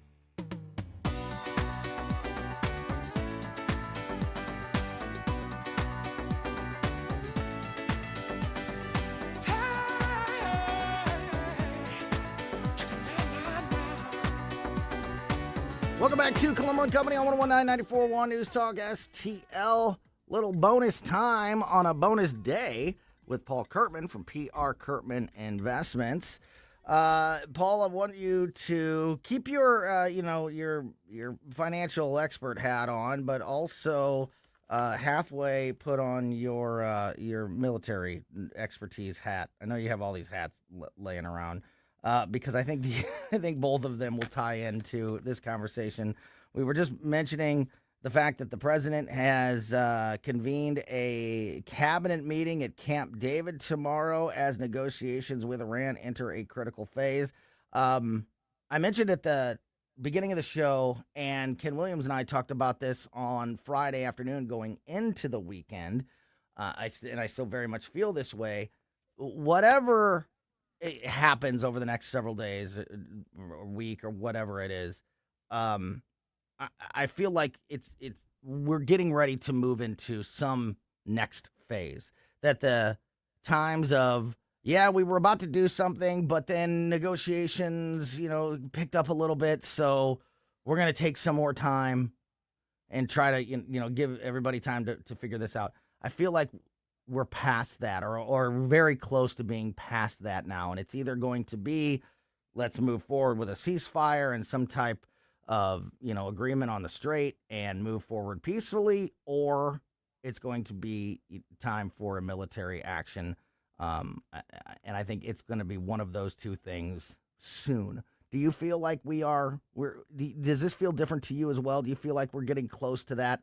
Welcome back to Colombo and Company on 101.9 News Talk STL. Little bonus time on a bonus day with Paul Curtman from PR Curtman Investments. Paul, I want you to keep your, your financial expert hat on, but also halfway put on your military expertise hat. I know you have all these hats laying around. Because I think I think both of them will tie into this conversation. We were just mentioning the fact that the president has convened a cabinet meeting at Camp David tomorrow as negotiations with Iran enter a critical phase. I mentioned at the beginning of the show, and Ken Williams and I talked about this on Friday afternoon going into the weekend. I still very much feel this way. Whatever it happens over the next several days or week or whatever it is, I feel like we're getting ready to move into some next phase. That the times of, we were about to do something, but then negotiations, picked up a little bit, so we're going to take some more time and try to, give everybody time to figure this out. I feel like we're past that or very close to being past that now. And it's either going to be, let's move forward with a ceasefire and some type of, agreement on the strait and move forward peacefully, or it's going to be time for a military action. And I think it's going to be one of those two things soon. Do you feel like does this feel different to you as well? Do you feel like we're getting close to that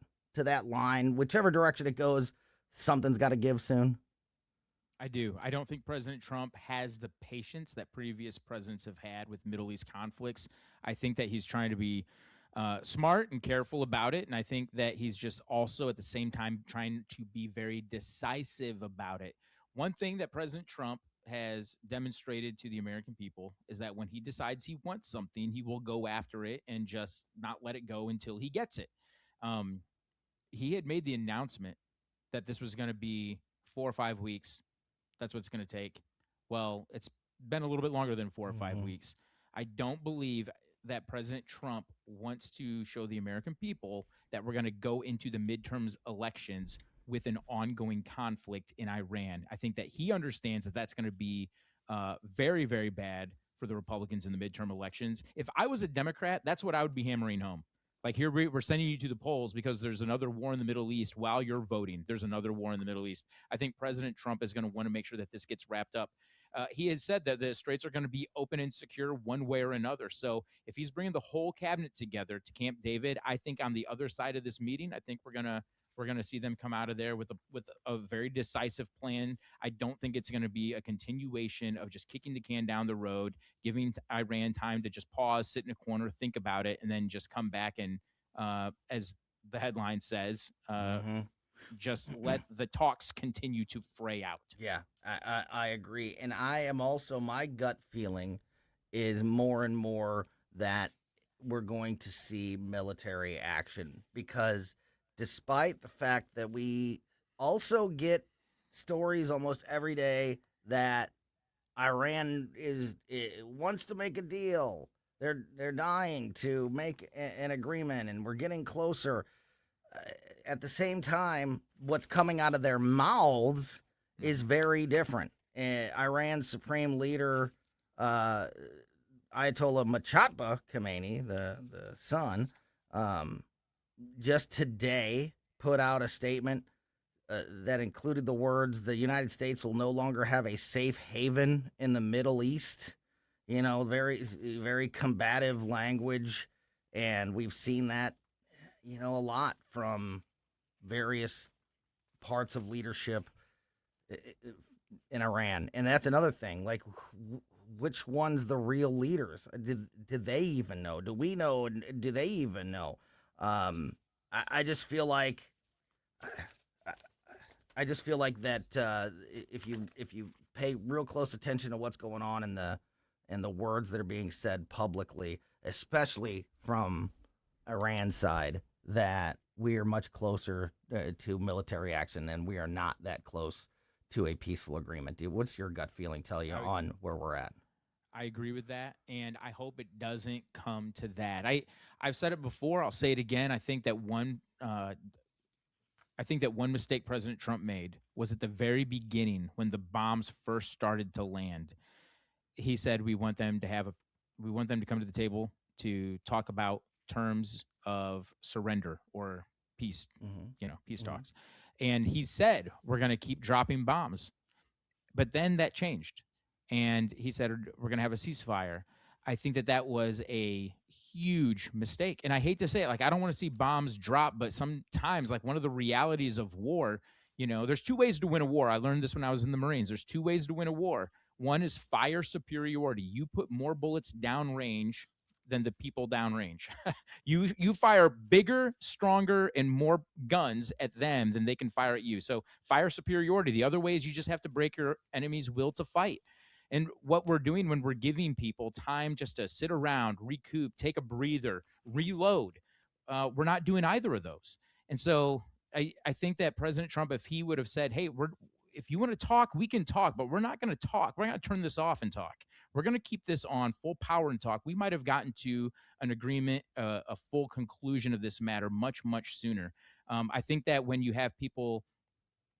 line, whichever direction it goes? Something's got to give soon? I do. I don't think President Trump has the patience that previous presidents have had with Middle East conflicts. I think that he's trying to be smart and careful about it, and I think that he's just also at the same time trying to be very decisive about it. One thing that President Trump has demonstrated to the American people is that when he decides he wants something, he will go after it and just not let it go until he gets it. he had made the announcement that this was going to be 4 or 5 weeks. That's what it's going to take. Well, it's been a little bit longer than 4 or 5 weeks. I don't believe that President Trump wants to show the American people that we're going to go into the midterms elections with an ongoing conflict in Iran. I think that he understands that that's going to be very, very bad for the Republicans in the midterm elections. If I was a Democrat, that's what I would be hammering home. Like, here we're sending you to the polls because there's another war in the Middle East while you're voting. There's another war in the Middle East. I think President Trump is going to want to make sure that this gets wrapped up. He has said that the straits are going to be open and secure one way or another. So if he's bringing the whole cabinet together to Camp David, I think on the other side of this meeting, I think we're gonna see them come out of there with a very decisive plan. I don't think it's going to be a continuation of just kicking the can down the road, giving Iran time to just pause, sit in a corner, think about it, and then just come back and, as the headline says, just let the talks continue to fray out. Yeah, I agree. And I am also, my gut feeling is more and more that we're going to see military action, because despite the fact that we also get stories almost every day that Iran wants to make a deal. They're dying to make an agreement, and we're getting closer. At the same time, what's coming out of their mouths is very different. Iran's supreme leader, Ayatollah Machatba Khomeini, the son, just today put out a statement that included the words, "The United States will no longer have a safe haven in the Middle East." You know, very, very combative language. And we've seen that, you know, a lot from various parts of leadership in Iran. And that's another thing. Like, which one's the real leaders? Did they even know? Do we know? Do they even know? I just feel like that if you pay real close attention to what's going on in the words that are being said publicly, especially from Iran's side, that we are much closer to military action, and we are not that close to a peaceful agreement. Dude, what's your gut feeling tell you on where we're at? I agree with that, and I hope it doesn't come to that. I've said it before. I'll say it again. I think that one mistake President Trump made was at the very beginning when the bombs first started to land. He said we want them to come to the table to talk about terms of surrender or peace, peace talks. And he said we're going to keep dropping bombs, but then that changed. And he said, we're going to have a ceasefire. I think that was a huge mistake. And I hate to say it, like, I don't want to see bombs drop, but sometimes, like, one of the realities of war, there's two ways to win a war. I learned this when I was in the Marines. There's two ways to win a war. One is fire superiority. You put more bullets downrange than the people downrange. You fire bigger, stronger, and more guns at them than they can fire at you. So fire superiority. The other way is you just have to break your enemy's will to fight. And what we're doing when we're giving people time just to sit around, recoup, take a breather, reload, we're not doing either of those. And so I think that President Trump, if he would have said, hey, if you want to talk, we can talk, but we're not going to talk. We're going to turn this off and talk. We're going to keep this on full power and talk. We might have gotten to an agreement, a full conclusion of this matter much, much sooner. I think that when you have people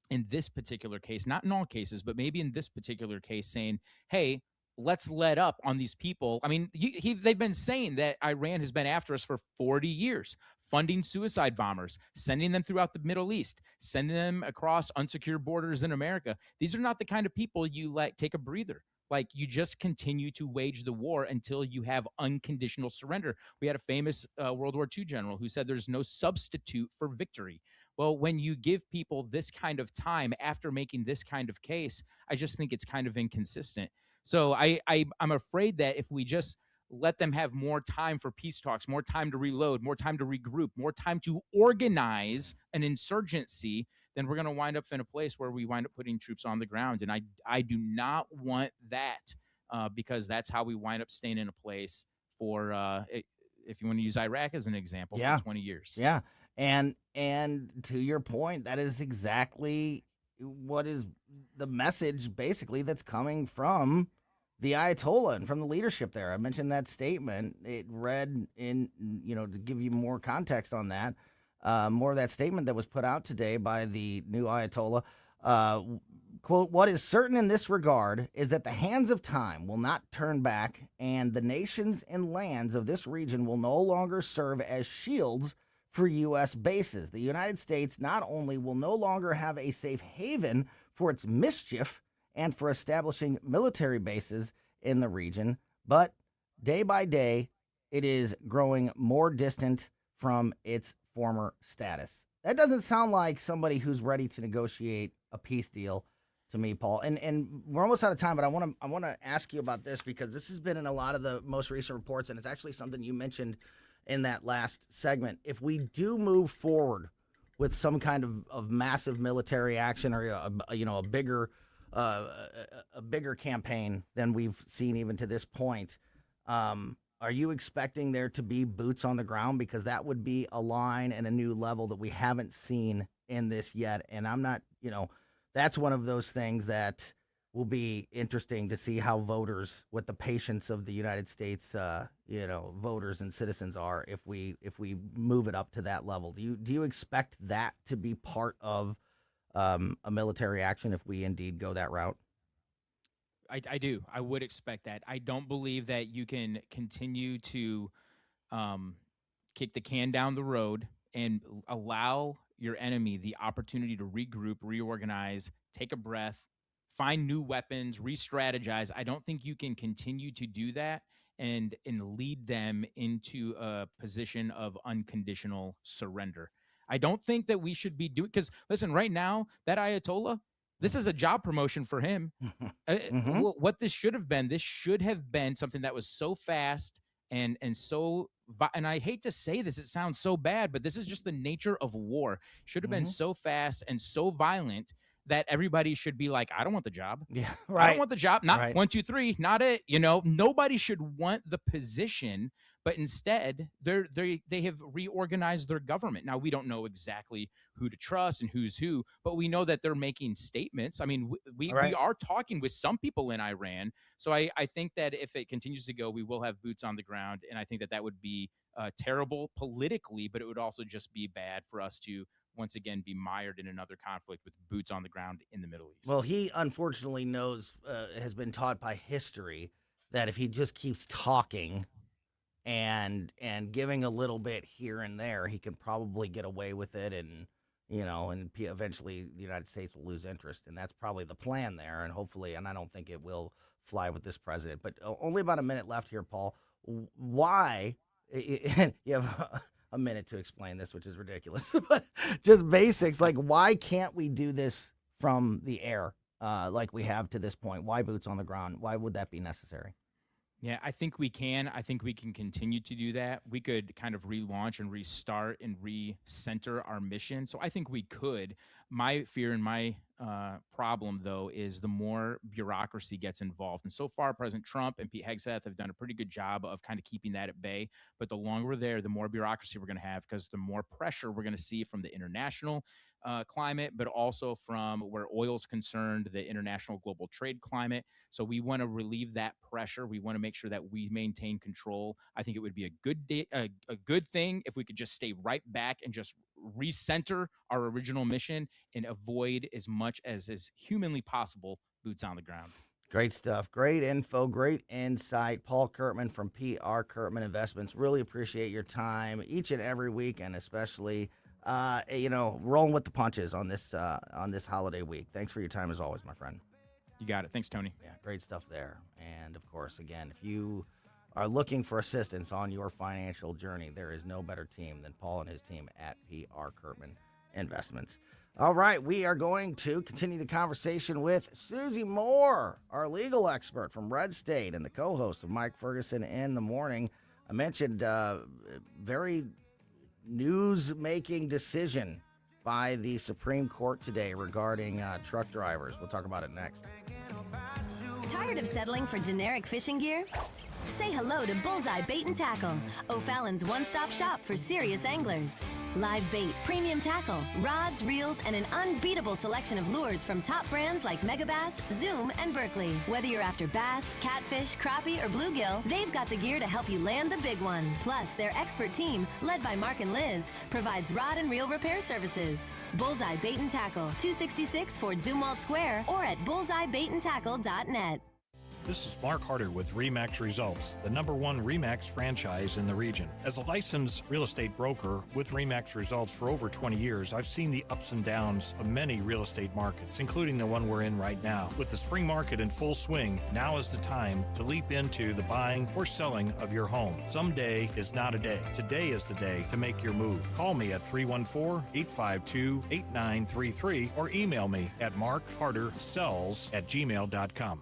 in this particular case, not in all cases, but maybe in this particular case, saying, hey, let's let up on these people. I mean, they've been saying that Iran has been after us for 40 years, funding suicide bombers, sending them throughout the Middle East, sending them across unsecured borders in America. These are not the kind of people you let take a breather. Like, you just continue to wage the war until you have unconditional surrender. We had a famous World War II general who said there's no substitute for victory. Well, when you give people this kind of time after making this kind of case, I just think it's kind of inconsistent. So I'm afraid that if we just let them have more time for peace talks, more time to reload, more time to regroup, more time to organize an insurgency, then we're going to wind up in a place where we wind up putting troops on the ground. And I do not want that because that's how we wind up staying in a place for, if you want to use Iraq as an example, for 20 years. Yeah. And to your point, that is exactly what is the message basically that's coming from the Ayatollah and from the leadership there. I mentioned that statement. It read in, to give you more context on that, more of that statement that was put out today by the new Ayatollah. Quote, "What is certain in this regard is that the hands of time will not turn back, and the nations and lands of this region will no longer serve as shields for U.S. bases. The United States not only will no longer have a safe haven for its mischief and for establishing military bases in the region, but day by day, it is growing more distant from its former status." That doesn't sound like somebody who's ready to negotiate a peace deal to me, Paul. And we're almost out of time, but I want to ask you about this because this has been in a lot of the most recent reports, and it's actually something you mentioned in that last segment. If we do move forward with some kind of massive military action or a bigger campaign than we've seen even to this point, are you expecting there to be boots on the ground? Because that would be a line and a new level that we haven't seen in this yet. And I'm not, that's one of those things that will be interesting to see how voters, what the patience of the United States, voters and citizens are if we move it up to that level. Do you expect that to be part of a military action if we indeed go that route? I do. I would expect that. I don't believe that you can continue to kick the can down the road and allow your enemy the opportunity to regroup, reorganize, take a breath, find new weapons, re-strategize. I don't think you can continue to do that and lead them into a position of unconditional surrender. I don't think that we should be doing, because listen, right now, that Ayatollah, this is a job promotion for him. What this should have been something that was so fast and so, and I hate to say this, it sounds so bad, but this is just the nature of war. Should have been so fast and so violent that everybody should be like, I don't want the job. Yeah, right. I don't want the job. Not right. 1, 2, 3, not it. Nobody should want the position, but instead they have reorganized their government. Now, we don't know exactly who to trust and who's who, but we know that they're making statements. I mean, we are talking with some people in Iran. So I think that if it continues to go, we will have boots on the ground. And I think that would be terrible politically, but it would also just be bad for us to once again be mired in another conflict with boots on the ground in the Middle East. Well, he unfortunately has been taught by history that if he just keeps talking and giving a little bit here and there, he can probably get away with it, and eventually the United States will lose interest, and that's probably the plan there, and hopefully, and I don't think it will fly with this president. But only about a minute left here, Paul. Why? You have a minute to explain this, which is ridiculous, but just basics. Like, why can't we do this from the air like we have to this point? Why boots on the ground? Why would that be necessary? Yeah, I think we can. I think we can continue to do that. We could kind of relaunch and restart and recenter our mission. So I think we could. My fear and my problem, though, is the more bureaucracy gets involved. And so far, President Trump and Pete Hegseth have done a pretty good job of kind of keeping that at bay. But the longer we're there, the more bureaucracy we're going to have, because the more pressure we're going to see from the international climate, but also from where oil's concerned, the international global trade climate. So we want to relieve that pressure. We want to make sure that we maintain control. I think it would be a good thing if we could just stay right back and just recenter our original mission and avoid as much as is humanly possible boots on the ground. Great stuff. Great info. Great insight. Paul Curtman from PR Curtman Investments. Really appreciate your time each and every week, and especially rolling with the punches on this holiday week. Thanks for your time as always, my friend. You got it. Thanks, Tony. Yeah, great stuff there. And of course, again, if you are looking for assistance on your financial journey, there is no better team than Paul and his team at PR Curtman Investments. All right, we are going to continue the conversation with Susie Moore, our legal expert from Red State and the co-host of Mike Ferguson in the Morning. I mentioned very news-making decision by the Supreme Court today regarding truck drivers. We'll talk about it next. Tired of settling for generic fishing gear? Say hello to Bullseye Bait and Tackle, O'Fallon's one-stop shop for serious anglers. Live bait, premium tackle, rods, reels, and an unbeatable selection of lures from top brands like Megabass, Zoom, and Berkley. Whether you're after bass, catfish, crappie, or bluegill, they've got the gear to help you land the big one. Plus, their expert team, led by Mark and Liz, provides rod and reel repair services. Bullseye Bait and Tackle, 266 Fort Zumwalt Square, or at bullseyebaitandtackle.net. This is Mark Harder with RE/MAX Results, the #1 RE/MAX franchise in the region. As a licensed real estate broker with RE/MAX Results for over 20 years, I've seen the ups and downs of many real estate markets, including the one we're in right now. With the spring market in full swing, now is the time to leap into the buying or selling of your home. Someday is not a day. Today is the day to make your move. Call me at 314-852-8933 or email me at markhardersells@gmail.com.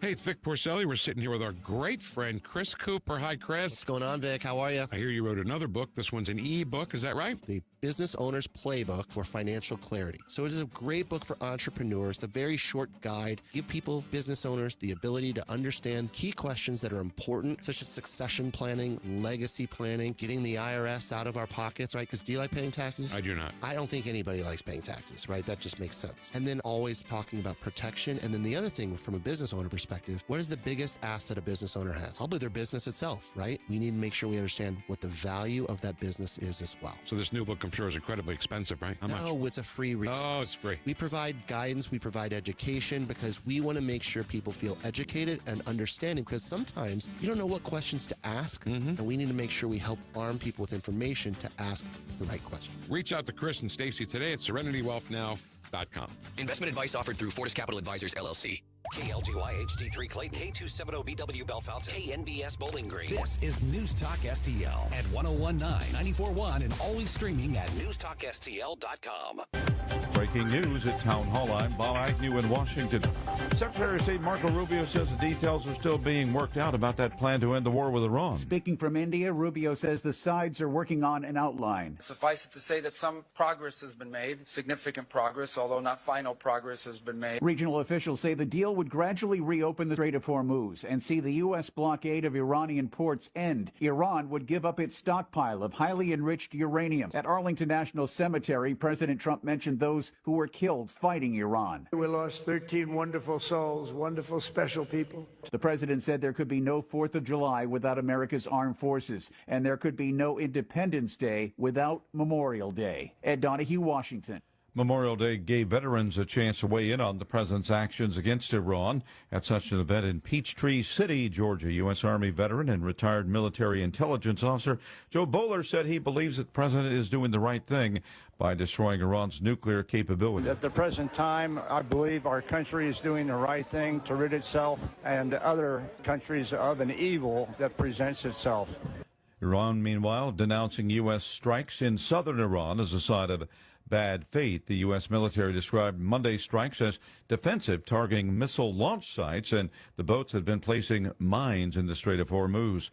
Hey, it's Vic Porcelli. We're sitting here with our great friend, Chris Cooper. Hi, Chris. What's going on, Vic? How are you? I hear you wrote another book. This one's an e-book. Is that right? The Business Owner's Playbook for Financial Clarity. So it is a great book for entrepreneurs. It's a very short guide. Give people, business owners, the ability to understand key questions that are important, such as succession planning, legacy planning, getting the IRS out of our pockets, right? Because do you like paying taxes? I do not. I don't think anybody likes paying taxes, right? That just makes sense. And then always talking about protection. And then the other thing from a business owner perspective, what is the biggest asset a business owner has? Probably their business itself, right? We need to make sure we understand what the value of that business is as well. So this new book, I'm sure, is incredibly expensive, right? How much? No, it's a free resource. Oh, it's free. We provide guidance, we provide education because we want to make sure people feel educated and understanding because sometimes you don't know what questions to ask, and we need to make sure we help arm people with information to ask the right question. Reach out to Chris and Stacy today at SerenityWealthNow.com. Investment advice offered through Fortis Capital Advisors, LLC. KLGY HD3 Clayton, K270BW Bellefonte, KNBS Bowling Green. This is News Talk STL at 1019, 94.1, and always streaming at newstalkstl.com. Breaking news at Town Hall. I'm Bob Agnew in Washington. Secretary of State Marco Rubio says the details are still being worked out about that plan to end the war with Iran. Speaking from India, Rubio says the sides are working on an outline. Suffice it to say that some progress has been made, significant progress, although not final progress has been made. Regional officials say the deal would gradually reopen the Strait of Hormuz and see the U.S. blockade of Iranian ports end. Iran would give up its stockpile of highly enriched uranium. At Arlington National Cemetery, President Trump mentioned those who were killed fighting Iran. We lost 13 wonderful souls, wonderful, special people. The president said there could be no 4th of July without America's armed forces, and there could be no Independence Day without Memorial Day. Ed Donahue, Washington. Memorial Day gave veterans a chance to weigh in on the president's actions against Iran. At such an event in Peachtree City, Georgia, U.S. Army veteran and retired military intelligence officer Joe Bowler said he believes that the president is doing the right thing by destroying Iran's nuclear capability. At the present time, I believe our country is doing the right thing to rid itself and other countries of an evil that presents itself. Iran, meanwhile, denouncing U.S. strikes in southern Iran as a sign of bad faith. The U.S. military described Monday's strikes as defensive, targeting missile launch sites, and the boats had been placing mines in the Strait of Hormuz.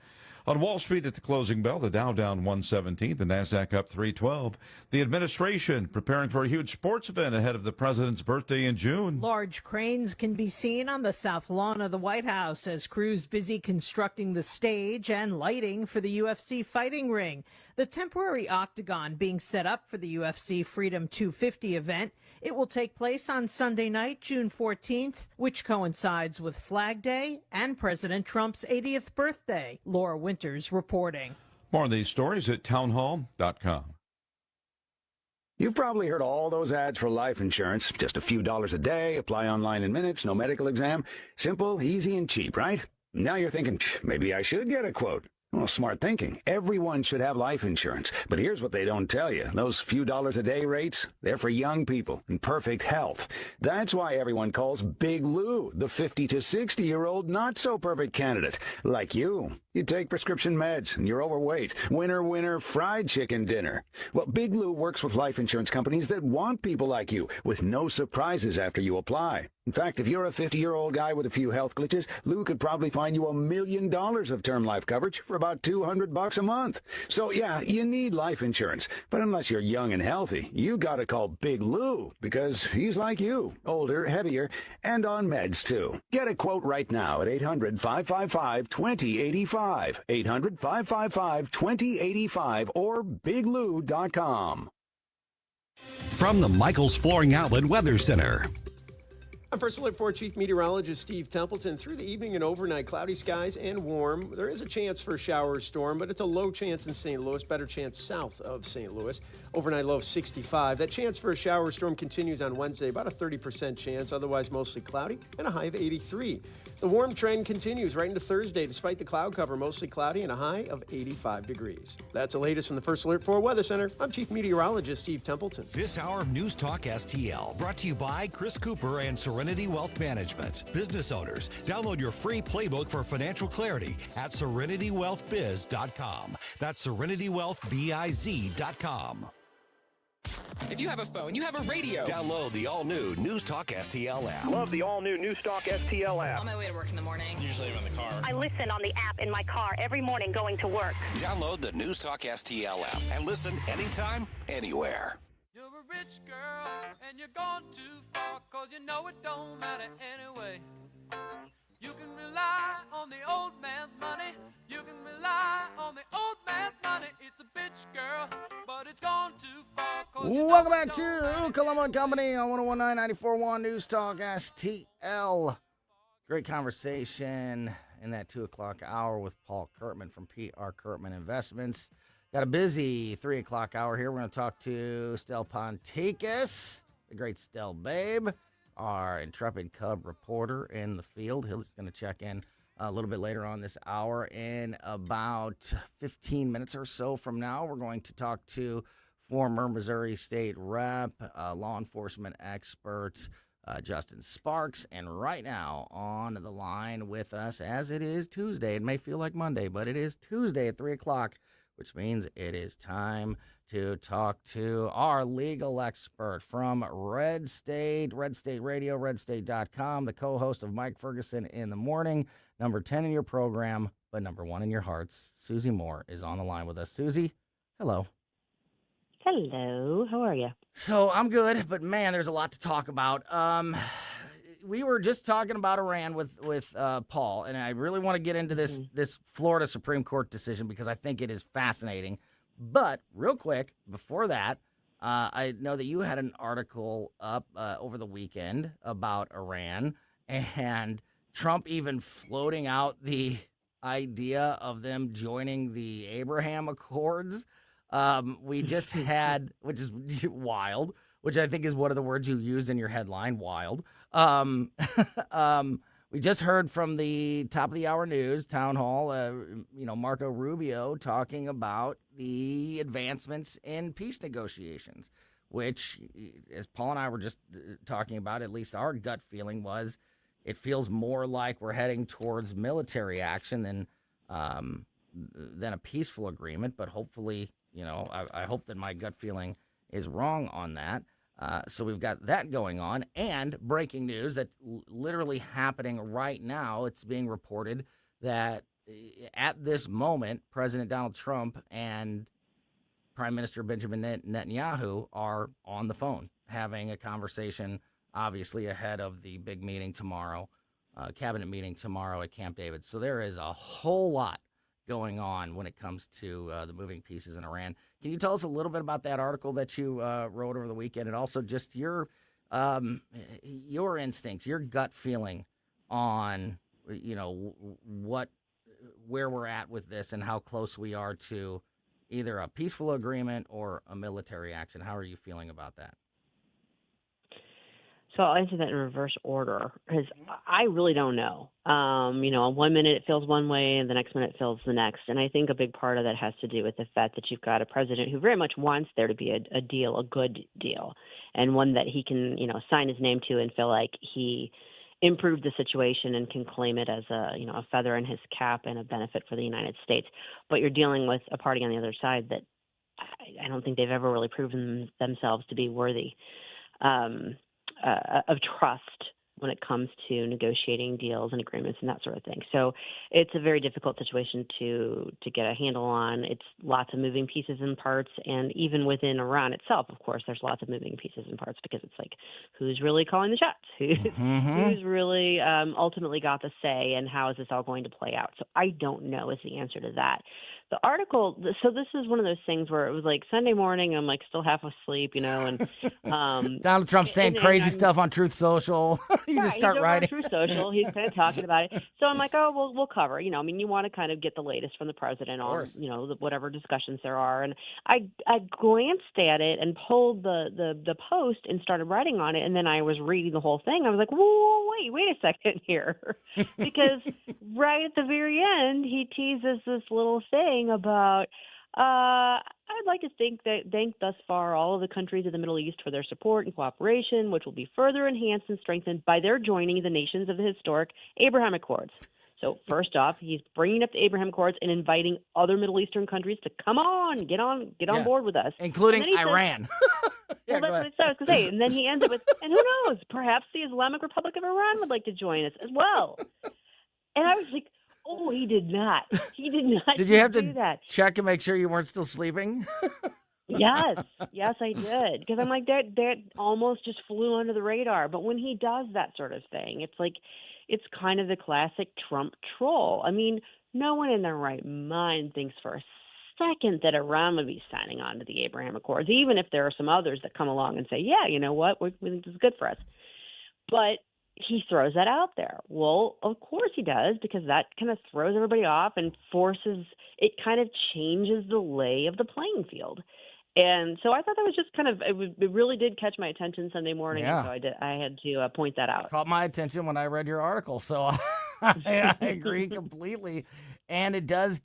On Wall Street at the closing bell, the Dow down 117, the Nasdaq up 312. The administration preparing for a huge sports event ahead of the president's birthday in June. Large cranes can be seen on the south lawn of the White House as crews busy constructing the stage and lighting for the UFC fighting ring. The temporary octagon being set up for the UFC Freedom 250 event. It will take place on Sunday night, June 14th, which coincides with Flag Day and President Trump's 80th birthday. Laura Winters reporting. More on these stories at townhall.com. You've probably heard all those ads for life insurance. Just a few dollars a day, apply online in minutes, no medical exam. Simple, easy, and cheap, right? Now you're thinking, maybe I should get a quote. Well, smart thinking. Everyone should have life insurance. But here's what they don't tell you. Those few dollars a day rates, they're for young people in perfect health. That's why everyone calls Big Lou the 50 to 60-year-old not-so-perfect candidate. Like you. You take prescription meds and you're overweight. Winner, winner, fried chicken dinner. Well, Big Lou works with life insurance companies that want people like you with no surprises after you apply. In fact, if you're a 50-year-old guy with a few health glitches, Lou could probably find you $1 million of term life coverage for about $200 a month. So yeah, you need life insurance. But unless you're young and healthy, you gotta call Big Lou, because he's like you, older, heavier, and on meds too. Get a quote right now at 800-555-2085, 800-555-2085, or biglou.com. From the Michaels Flooring Outlet Weather Center. I'm First Alert 4 Chief Meteorologist Steve Templeton. Through the evening and overnight, cloudy skies and warm. There is a chance for a shower or storm, but it's a low chance in St. Louis, better chance south of St. Louis. Overnight low of 65. That chance for a shower or storm continues on Wednesday, about a 30% chance, otherwise mostly cloudy, and a high of 83. The warm trend continues right into Thursday, despite the cloud cover, mostly cloudy and a high of 85 degrees. That's the latest from the First Alert 4 Weather Center. I'm Chief Meteorologist Steve Templeton. This hour of News Talk STL brought to you by Chris Cooper and Serenity Wealth Management. Business owners, download your free playbook for financial clarity at serenitywealthbiz.com. That's serenitywealthbiz.com. If you have a phone, you have a radio. Download the all-new News Talk STL app. Love the all-new News Talk STL app. On my way to work in the morning. Usually I'm in the car. I listen on the app in my car every morning going to work. Download the News Talk STL app and listen anytime, anywhere. You're a rich girl and you're gone too far, 'cause you know it don't matter anyway. You can rely on the old man's money. You can rely on the old man's money. It's a bitch, girl, but it's gone too far. Welcome back to Colombo Company on 101.9 94.1 News Talk STL. Great conversation in that 2 o'clock hour with Paul Curtman from PR Curtman Investments. Got a busy 3 o'clock hour here. We're going to talk to Stel Pontikes, the great Stel Babe, our intrepid Cub reporter in the field. He's going to check in a little bit later on this hour. In about 15 minutes or so from now, we're going to talk to former Missouri State Rep, law enforcement expert, Justin Sparks. And right now on the line with us, as it is Tuesday, it may feel like Monday, but it is Tuesday at 3 o'clock, which means it is time to talk to our legal expert from Red State Radio, redstate.com, the co-host of Mike Ferguson in the Morning, number 10 in your program, but number 1 in your hearts. Susie Moore is on the line with us. Susie, hello. Hello. How are you? So I'm good, but man, there's a lot to talk about. We were just talking about Iran with Paul, and I really want to get into this Florida Supreme Court decision because I think it is fascinating. But real quick, before that, I know that you had an article up over the weekend about Iran and Trump even floating out the idea of them joining the Abraham Accords. We just had, which is wild, which I think is one of the words you used in your headline, wild. We just heard from the top of the hour news, town hall, Marco Rubio talking about the advancements in peace negotiations, which, as Paul and I were just talking about, at least our gut feeling was it feels more like we're heading towards military action than a peaceful agreement. But hopefully, I hope that my gut feeling is wrong on that. So we've got that going on, and breaking news that's literally happening right now. It's being reported that at this moment, President Donald Trump and Prime Minister Benjamin Netanyahu are on the phone having a conversation, obviously ahead of the big meeting tomorrow, cabinet meeting tomorrow at Camp David. So there is a whole lot going on when it comes to the moving pieces in Iran. Can you tell us a little bit about that article that you wrote over the weekend, and also just your instincts, your gut feeling on where we're at with this and how close we are to either a peaceful agreement or a military action? How are you feeling about that? So I'll answer that in reverse order because I really don't know. 1 minute it feels one way and the next minute it feels the next. And I think a big part of that has to do with the fact that you've got a president who very much wants there to be a deal, a good deal, and one that he can, sign his name to and feel like he improved the situation and can claim it as a feather in his cap and a benefit for the United States. But you're dealing with a party on the other side that I don't think they've ever really proven themselves to be worthy of trust when it comes to negotiating deals and agreements and that sort of thing. So it's a very difficult situation to get a handle on. It's lots of moving pieces and parts, and even within Iran itself, of course, there's lots of moving pieces and parts because it's like, who's really calling the shots? Who's really ultimately got the say, and how is this all going to play out? So I don't know is the answer to that. The article, so this is one of those things where it was like Sunday morning, I'm like still half asleep, and Donald Trump saying crazy stuff on Truth Social. You just start writing. Truth Social, he's kind of talking about it. So I'm like, oh, we'll cover. You want to kind of get the latest from the president on, whatever discussions there are. And I glanced at it and pulled the post and started writing on it. And then I was reading the whole thing. I was like, whoa, wait a second here, because right at the very end, he teases this little thing about I'd like to thank thus far all of the countries of the Middle East for their support and cooperation, which will be further enhanced and strengthened by their joining the nations of the historic Abraham Accords. So first off, he's bringing up the Abraham Accords and inviting other Middle Eastern countries to come on, get on board with us, including Iran. Well, that's what it says. Say, and then he ends it with, and who knows, perhaps the Islamic Republic of Iran would like to join us as well. And I was like, oh, he did not. He did not. Did you have do to that. check and make sure you weren't still sleeping? Yes, I did. Because I'm like, that almost just flew under the radar. But when he does that sort of thing, it's like, it's kind of the classic Trump troll. I mean, no one in their right mind thinks for a second that Iran would be signing on to the Abraham Accords, even if there are some others that come along and say, yeah, you know what, we think this is good for us. But he throws that out there. Well, of course he does, because that kind of throws everybody off and it kind of changes the lay of the playing field. And so I thought that was just kind of, it really did catch my attention Sunday morning. Yeah. And so I had to point that out. Caught my attention when I read your article. So I agree completely. And it does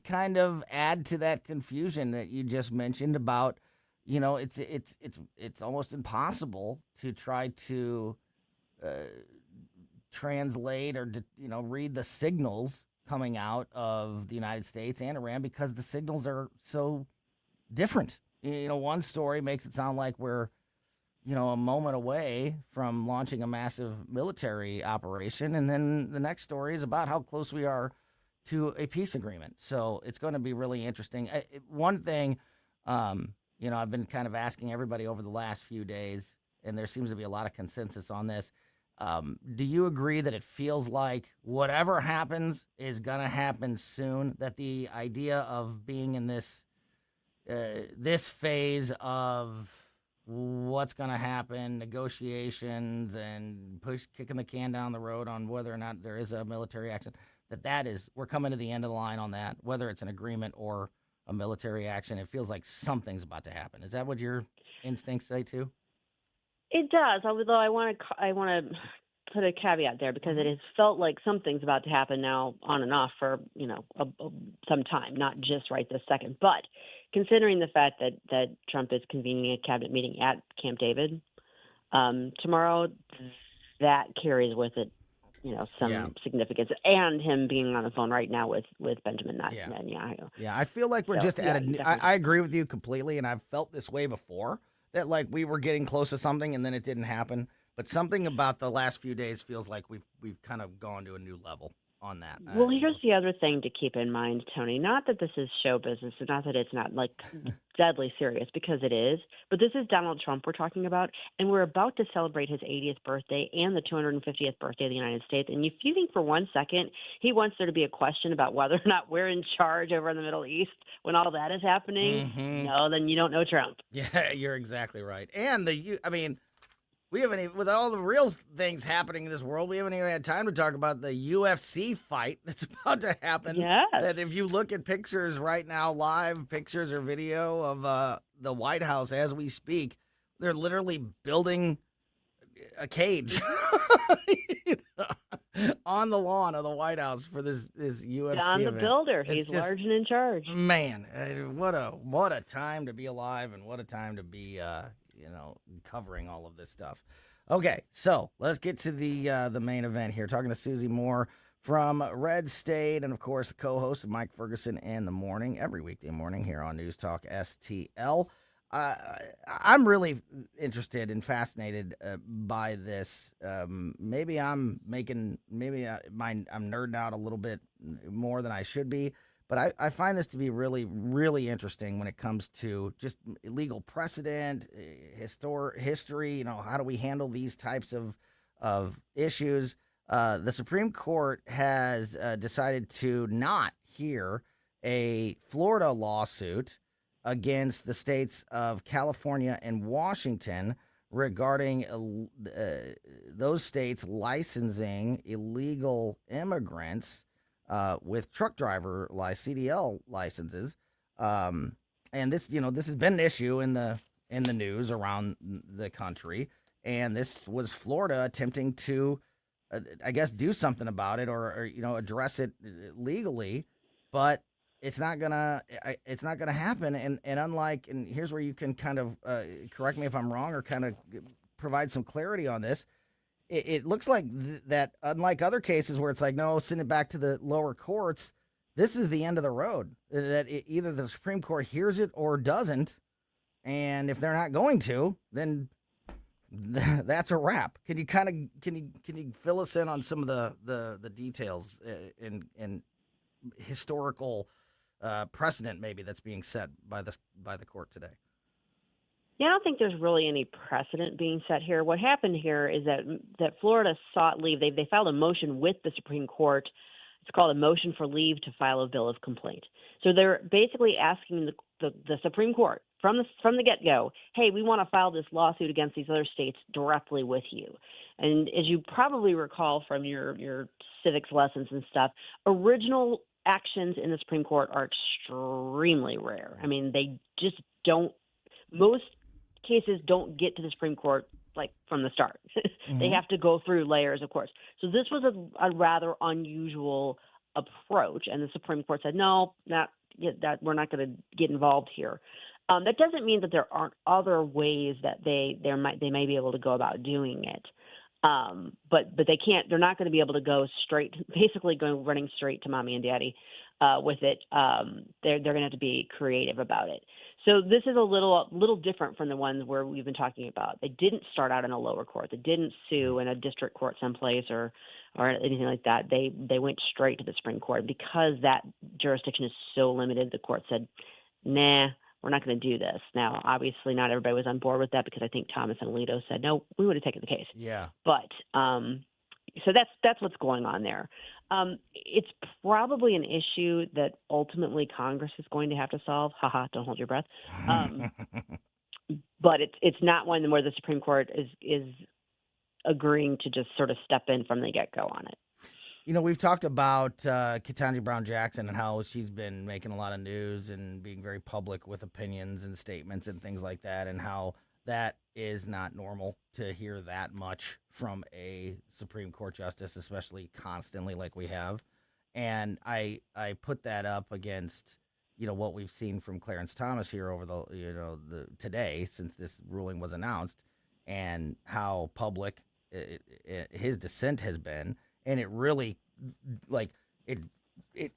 kind of add to that confusion that you just mentioned about, it's almost impossible to try to translate or read the signals coming out of the United States and Iran, because the signals are so different. One story makes it sound like we're a moment away from launching a massive military operation, and then the next story is about how close we are to a peace agreement. So it's going to be really interesting. One thing I've been kind of asking everybody over the last few days, and there seems to be a lot of consensus on this. Do you agree that it feels like whatever happens is going to happen soon, that the idea of being in this phase of what's going to happen, negotiations and kicking the can down the road on whether or not there is a military action, we're coming to the end of the line on that, whether it's an agreement or a military action? It feels like something's about to happen. Is that what your instincts say too? It does, although I want to put a caveat there, because it has felt like something's about to happen now on and off for some time, not just right this second. But considering the fact that Trump is convening a cabinet meeting at Camp David tomorrow, that carries with it some significance, and him being on the phone right now with Benjamin Netanyahu. Yeah, I feel like we're I agree with you completely, and I've felt this way before, that like we were getting close to something and then it didn't happen. But something about the last few days feels like we've kind of gone to a new level on that. Well, here's the other thing to keep in mind, Tony. Not that this is show business, and not that it's not like deadly serious, because it is. But this is Donald Trump we're talking about, and we're about to celebrate his 80th birthday and the 250th birthday of the United States. And if you think for one second he wants there to be a question about whether or not we're in charge over in the Middle East when all that is happening, no, then you don't know Trump. Yeah, you're exactly right. And we haven't even, with all the real things happening in this world, we haven't even had time to talk about the UFC fight that's about to happen. Yeah. That if you look at pictures right now, live pictures or video of the White House as we speak, they're literally building a cage on the lawn of the White House for this UFC John the event. Builder. He's large and in charge. Man, what a time to be alive, and what a time to be covering all of this stuff. Okay, so let's get to the main event here. Talking to Susie Moore from Red State, and of course the co-host of Mike Ferguson in the morning, every weekday morning here on News Talk STL. I'm really interested and fascinated by this. Maybe I'm nerding out a little bit more than I should be, but I find this to be really, really interesting when it comes to just legal precedent, history. You know, how do we handle these types of issues? The Supreme Court has decided to not hear a Florida lawsuit against the states of California and Washington regarding those states licensing illegal immigrants with truck driver CDL licenses. And this has been an issue in the news around the country. And this was Florida attempting to, I guess, do something about it or address it legally, but it's not gonna happen. And here's where you can kind of correct me if I'm wrong or kind of provide some clarity on this. It looks like that unlike other cases where it's like, no, send it back to the lower courts, this is the end of the road. That either the Supreme Court hears it or doesn't, and if they're not going to, then that's a wrap. Can you fill us in on some of the details and historical precedent maybe that's being set by the court today? Yeah, I don't think there's really any precedent being set here. What happened here is that Florida sought leave. They filed a motion with the Supreme Court. It's called a motion for leave to file a bill of complaint. So they're basically asking the Supreme Court from the get-go, hey, we want to file this lawsuit against these other states directly with you. And as you probably recall from your civics lessons and stuff, original actions in the Supreme Court are extremely rare. I mean, they just don't, most cases don't get to the Supreme Court like from the start. Mm-hmm. They have to go through layers, of course. So this was a rather unusual approach, and the Supreme Court said, no, that we're not going to get involved here. That doesn't mean that there aren't other ways that they may be able to go about doing it. But they can't. They're not going to be able to go straight. Basically, running straight to mommy and daddy with it. They're going to have to be creative about it. So this is a little different from the ones where we've been talking about. They didn't start out in a lower court. They didn't sue in a district court someplace or anything like that. They went straight to the Supreme Court because that jurisdiction is so limited. The court said, nah, we're not going to do this. Now, obviously, not everybody was on board with that because I think Thomas and Alito said, no, we would have taken the case. Yeah. But so that's what's going on there. It's probably an issue that ultimately Congress is going to have to solve. Haha, don't hold your breath. But it's not one where the Supreme Court is agreeing to just sort of step in from the get-go on it. You know, we've talked about Ketanji Brown Jackson and how she's been making a lot of news and being very public with opinions and statements and things like that, and how that is not normal to hear that much from a Supreme Court justice, especially constantly like we have. And I put that up against, what we've seen from Clarence Thomas here over the today since this ruling was announced, and how public his dissent has been. And it really, it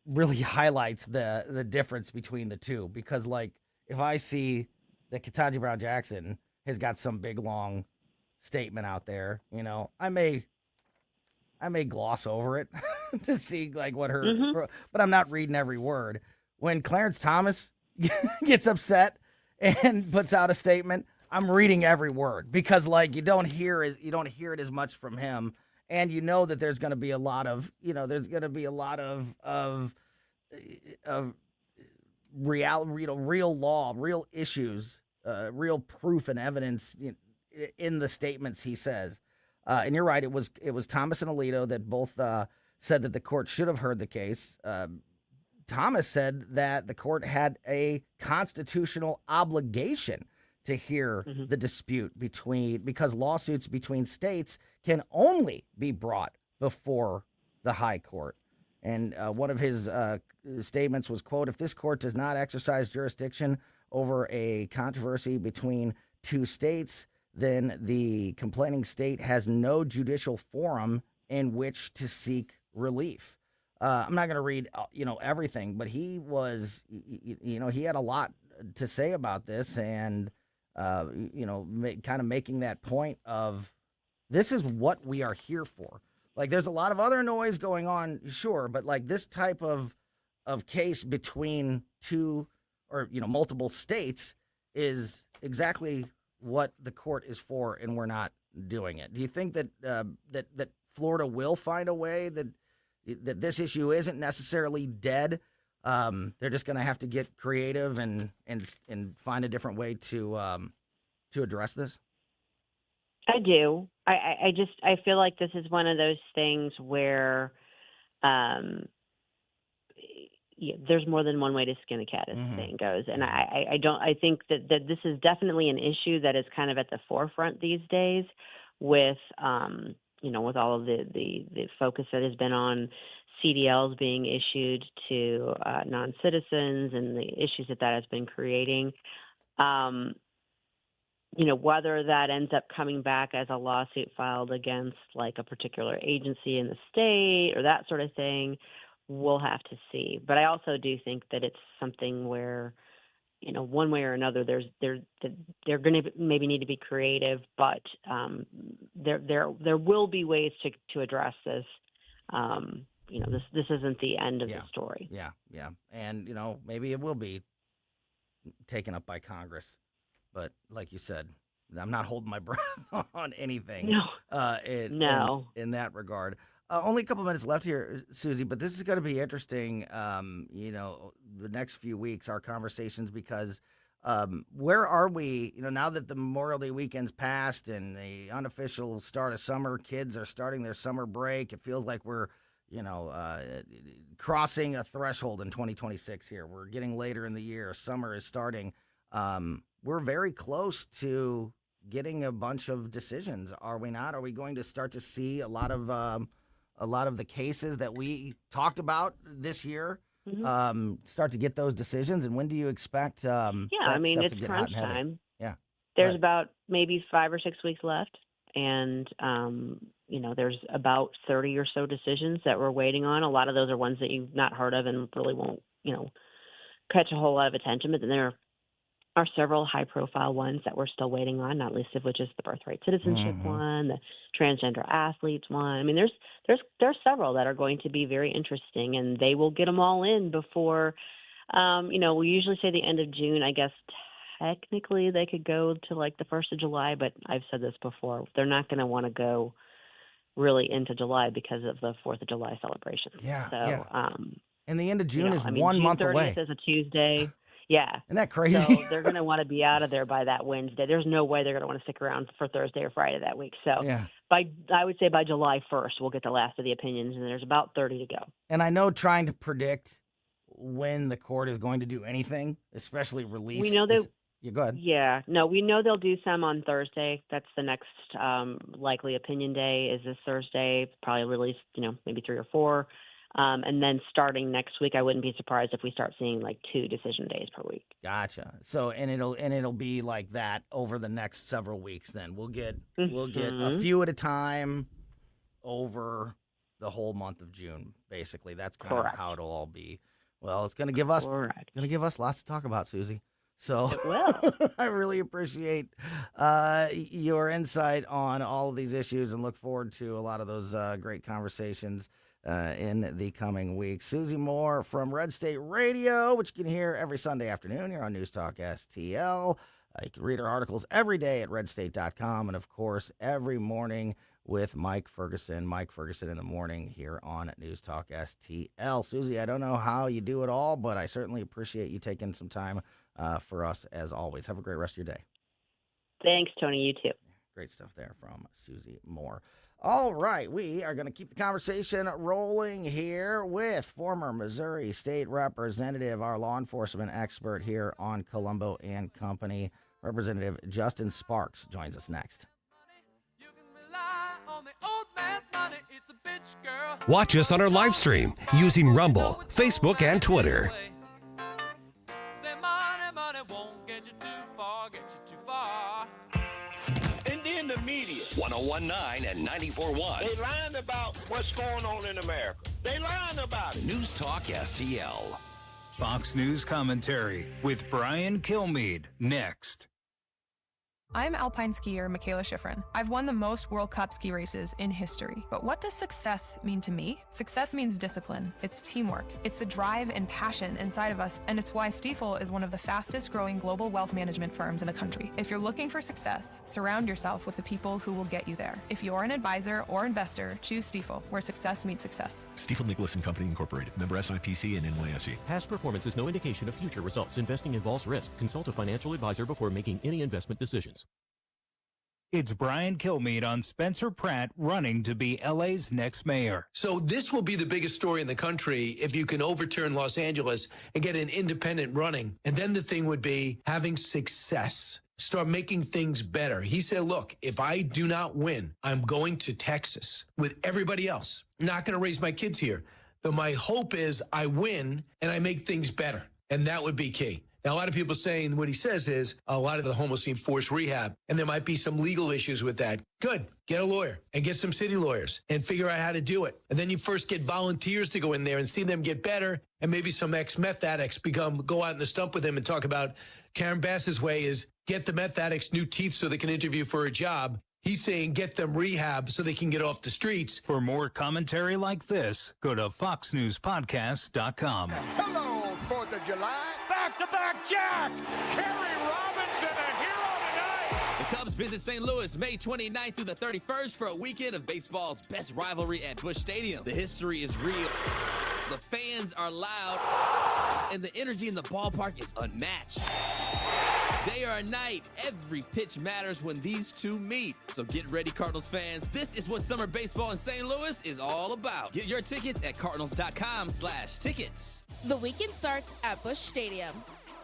really highlights the difference between the two. Because, if I see that Ketanji Brown Jackson has got some big, long statement out there, I may gloss over it to see, what her... Mm-hmm. But I'm not reading every word. When Clarence Thomas gets upset and puts out a statement, I'm reading every word. Because, you don't hear it as much from him. And that there's going to be a lot of, real law, real issues, real proof and evidence in the statements he says. And you're right, it was Thomas and Alito that both said that the court should have heard the case. Thomas said that the court had a constitutional obligation to hear mm-hmm. the dispute because lawsuits between states can only be brought before the high court. And one of his statements was, quote, if this court does not exercise jurisdiction over a controversy between two states, then the complaining state has no judicial forum in which to seek relief. I'm not going to read, everything, but he was, he had a lot to say about this, and kind of making that point of this is what we are here for. Like, there's a lot of other noise going on, sure, but like this type of case between two or multiple states is exactly what the court is for, and we're not doing it. Do you think that that Florida will find a way that this issue isn't necessarily dead? They're just going to have to get creative and find a different way to address this? I do. I feel like this is one of those things where there's more than one way to skin a cat, as the saying goes. And I think that this is definitely an issue that is kind of at the forefront these days with, with all of the focus that has been on CDLs being issued to non-citizens and the issues that has been creating. Whether that ends up coming back as a lawsuit filed against like a particular agency in the state or that sort of thing, we'll have to see. But I also do think that it's something where, one way or another, they're going to maybe need to be creative, but there will be ways to address this. This isn't the end of the story. Yeah. And, maybe it will be taken up by Congress. But like you said, I'm not holding my breath on anything. No. In that regard. Only a couple minutes left here, Susie, but this is going to be interesting, the next few weeks, our conversations, because where are we, now that the Memorial Day weekend's passed and the unofficial start of summer, kids are starting their summer break. It feels like we're, crossing a threshold in 2026 here. We're getting later in the year. Summer is starting. We're very close to getting a bunch of decisions, are we not? Are we going to start to see a lot of the cases that we talked about this year start to get those decisions? And when do you expect? It's crunch time. Yeah, there's about maybe 5 or 6 weeks left, and there's about 30 or so decisions that we're waiting on. A lot of those are ones that you've not heard of and really won't catch a whole lot of attention. But then there are several high-profile ones that we're still waiting on, not least of which is the birthright citizenship one, the transgender athletes one. I mean, there's several that are going to be very interesting, and they will get them all in before, we usually say the end of June. I guess technically they could go to like the 1st of July, but I've said this before. They're not going to want to go really into July because of the 4th of July celebrations. And the end of June is 1 June month 30th away. Is a Tuesday. Yeah. Isn't that crazy? So they're going to want to be out of there by that Wednesday. There's no way they're going to want to stick around for Thursday or Friday that week. So I would say by July 1st, we'll get the last of the opinions, and there's about 30 to go. And I know trying to predict when the court is going to do anything, especially release. We know they. Yeah, go ahead. Yeah. No, we know they'll do some on Thursday. That's the next likely opinion day is this Thursday. Probably release, maybe 3 or 4. And then starting next week, I wouldn't be surprised if we start seeing like 2 decision days per week. Gotcha. So and it'll be like that over the next several weeks. Then we'll get a few at a time over the whole month of June. Basically, that's kind of how it'll all be. Well, it's going to give us lots to talk about, Susie. So it will. I really appreciate your insight on all of these issues and look forward to a lot of those great conversations in the coming weeks. Susie Moore from Red State Radio, which you can hear every Sunday afternoon here on News Talk STL. You can read her articles every day at redstate.com, and, of course, every morning with Mike Ferguson in the morning here on News Talk STL. Susie, I don't know how you do it all, but I certainly appreciate you taking some time for us, as always. Have a great rest of your day. Thanks, Tony. You too. Great stuff there from Susie Moore. All right, we are going to keep the conversation rolling here with former Missouri State Representative, our law enforcement expert here on Colombo and Company, Representative Justin Sparks joins us next. Watch us on our live stream using Rumble, Facebook, and Twitter. The media. 1019 and 94.1. They lying about what's going on in America. They lying about it. News Talk STL. Fox News commentary with Brian Kilmeade next. I'm alpine skier Michaela Schifrin. I've won the most World Cup ski races in history. But what does success mean to me? Success means discipline. It's teamwork. It's the drive and passion inside of us, and it's why Stifel is one of the fastest growing global wealth management firms in the country. If you're looking for success, surround yourself with the people who will get you there. If you're an advisor or investor, choose Stifel, where success meets success. Stifel Nicholas and Company Incorporated. Member SIPC and NYSE. Past performance is no indication of future results. Investing involves risk. Consult a financial advisor before making any investment decisions. It's Brian Kilmeade on Spencer Pratt running to be LA's next mayor. So this will be the biggest story in the country if you can overturn Los Angeles and get an independent running. And then the thing would be having success. Start making things better. He said, look, if I do not win, I'm going to Texas with everybody else. I'm not going to raise my kids here. But my hope is I win and I make things better. And that would be key. Now, a lot of people saying what he says is a lot of the homeless need forced rehab, and there might be some legal issues with that. Good. Get a lawyer and get some city lawyers and figure out how to do it. And then you first get volunteers to go in there and see them get better, and maybe some ex-meth addicts go out in the stump with them and talk about Karen Bass's way is get the meth addicts new teeth so they can interview for a job. He's saying get them rehab so they can get off the streets. For more commentary like this, go to foxnewspodcast.com. Hello, 4th of July. Back-to-back Jack! Kerry Robinson, a hero tonight! The Cubs visit St. Louis May 29th through the 31st for a weekend of baseball's best rivalry at Busch Stadium. The history is real. The fans are loud, and the energy in the ballpark is unmatched. Day or night, every pitch matters when these two meet. So get ready, Cardinals fans. This is what summer baseball in St. Louis is all about. Get your tickets at cardinals.com/tickets. The weekend starts at Busch Stadium.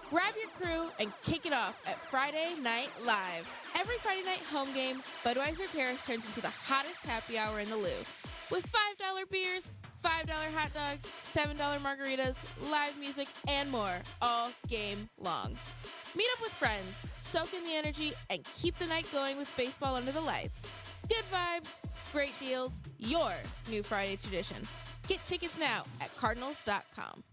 Grab your crew and kick it off at Friday Night Live. Every Friday night home game, Budweiser Terrace turns into the hottest happy hour in the Louvre. With $5 beers, $5 hot dogs, $7 margaritas, live music, and more all game long. Meet up with friends, soak in the energy, and keep the night going with baseball under the lights. Good vibes, great deals, your new Friday tradition. Get tickets now at cardinals.com.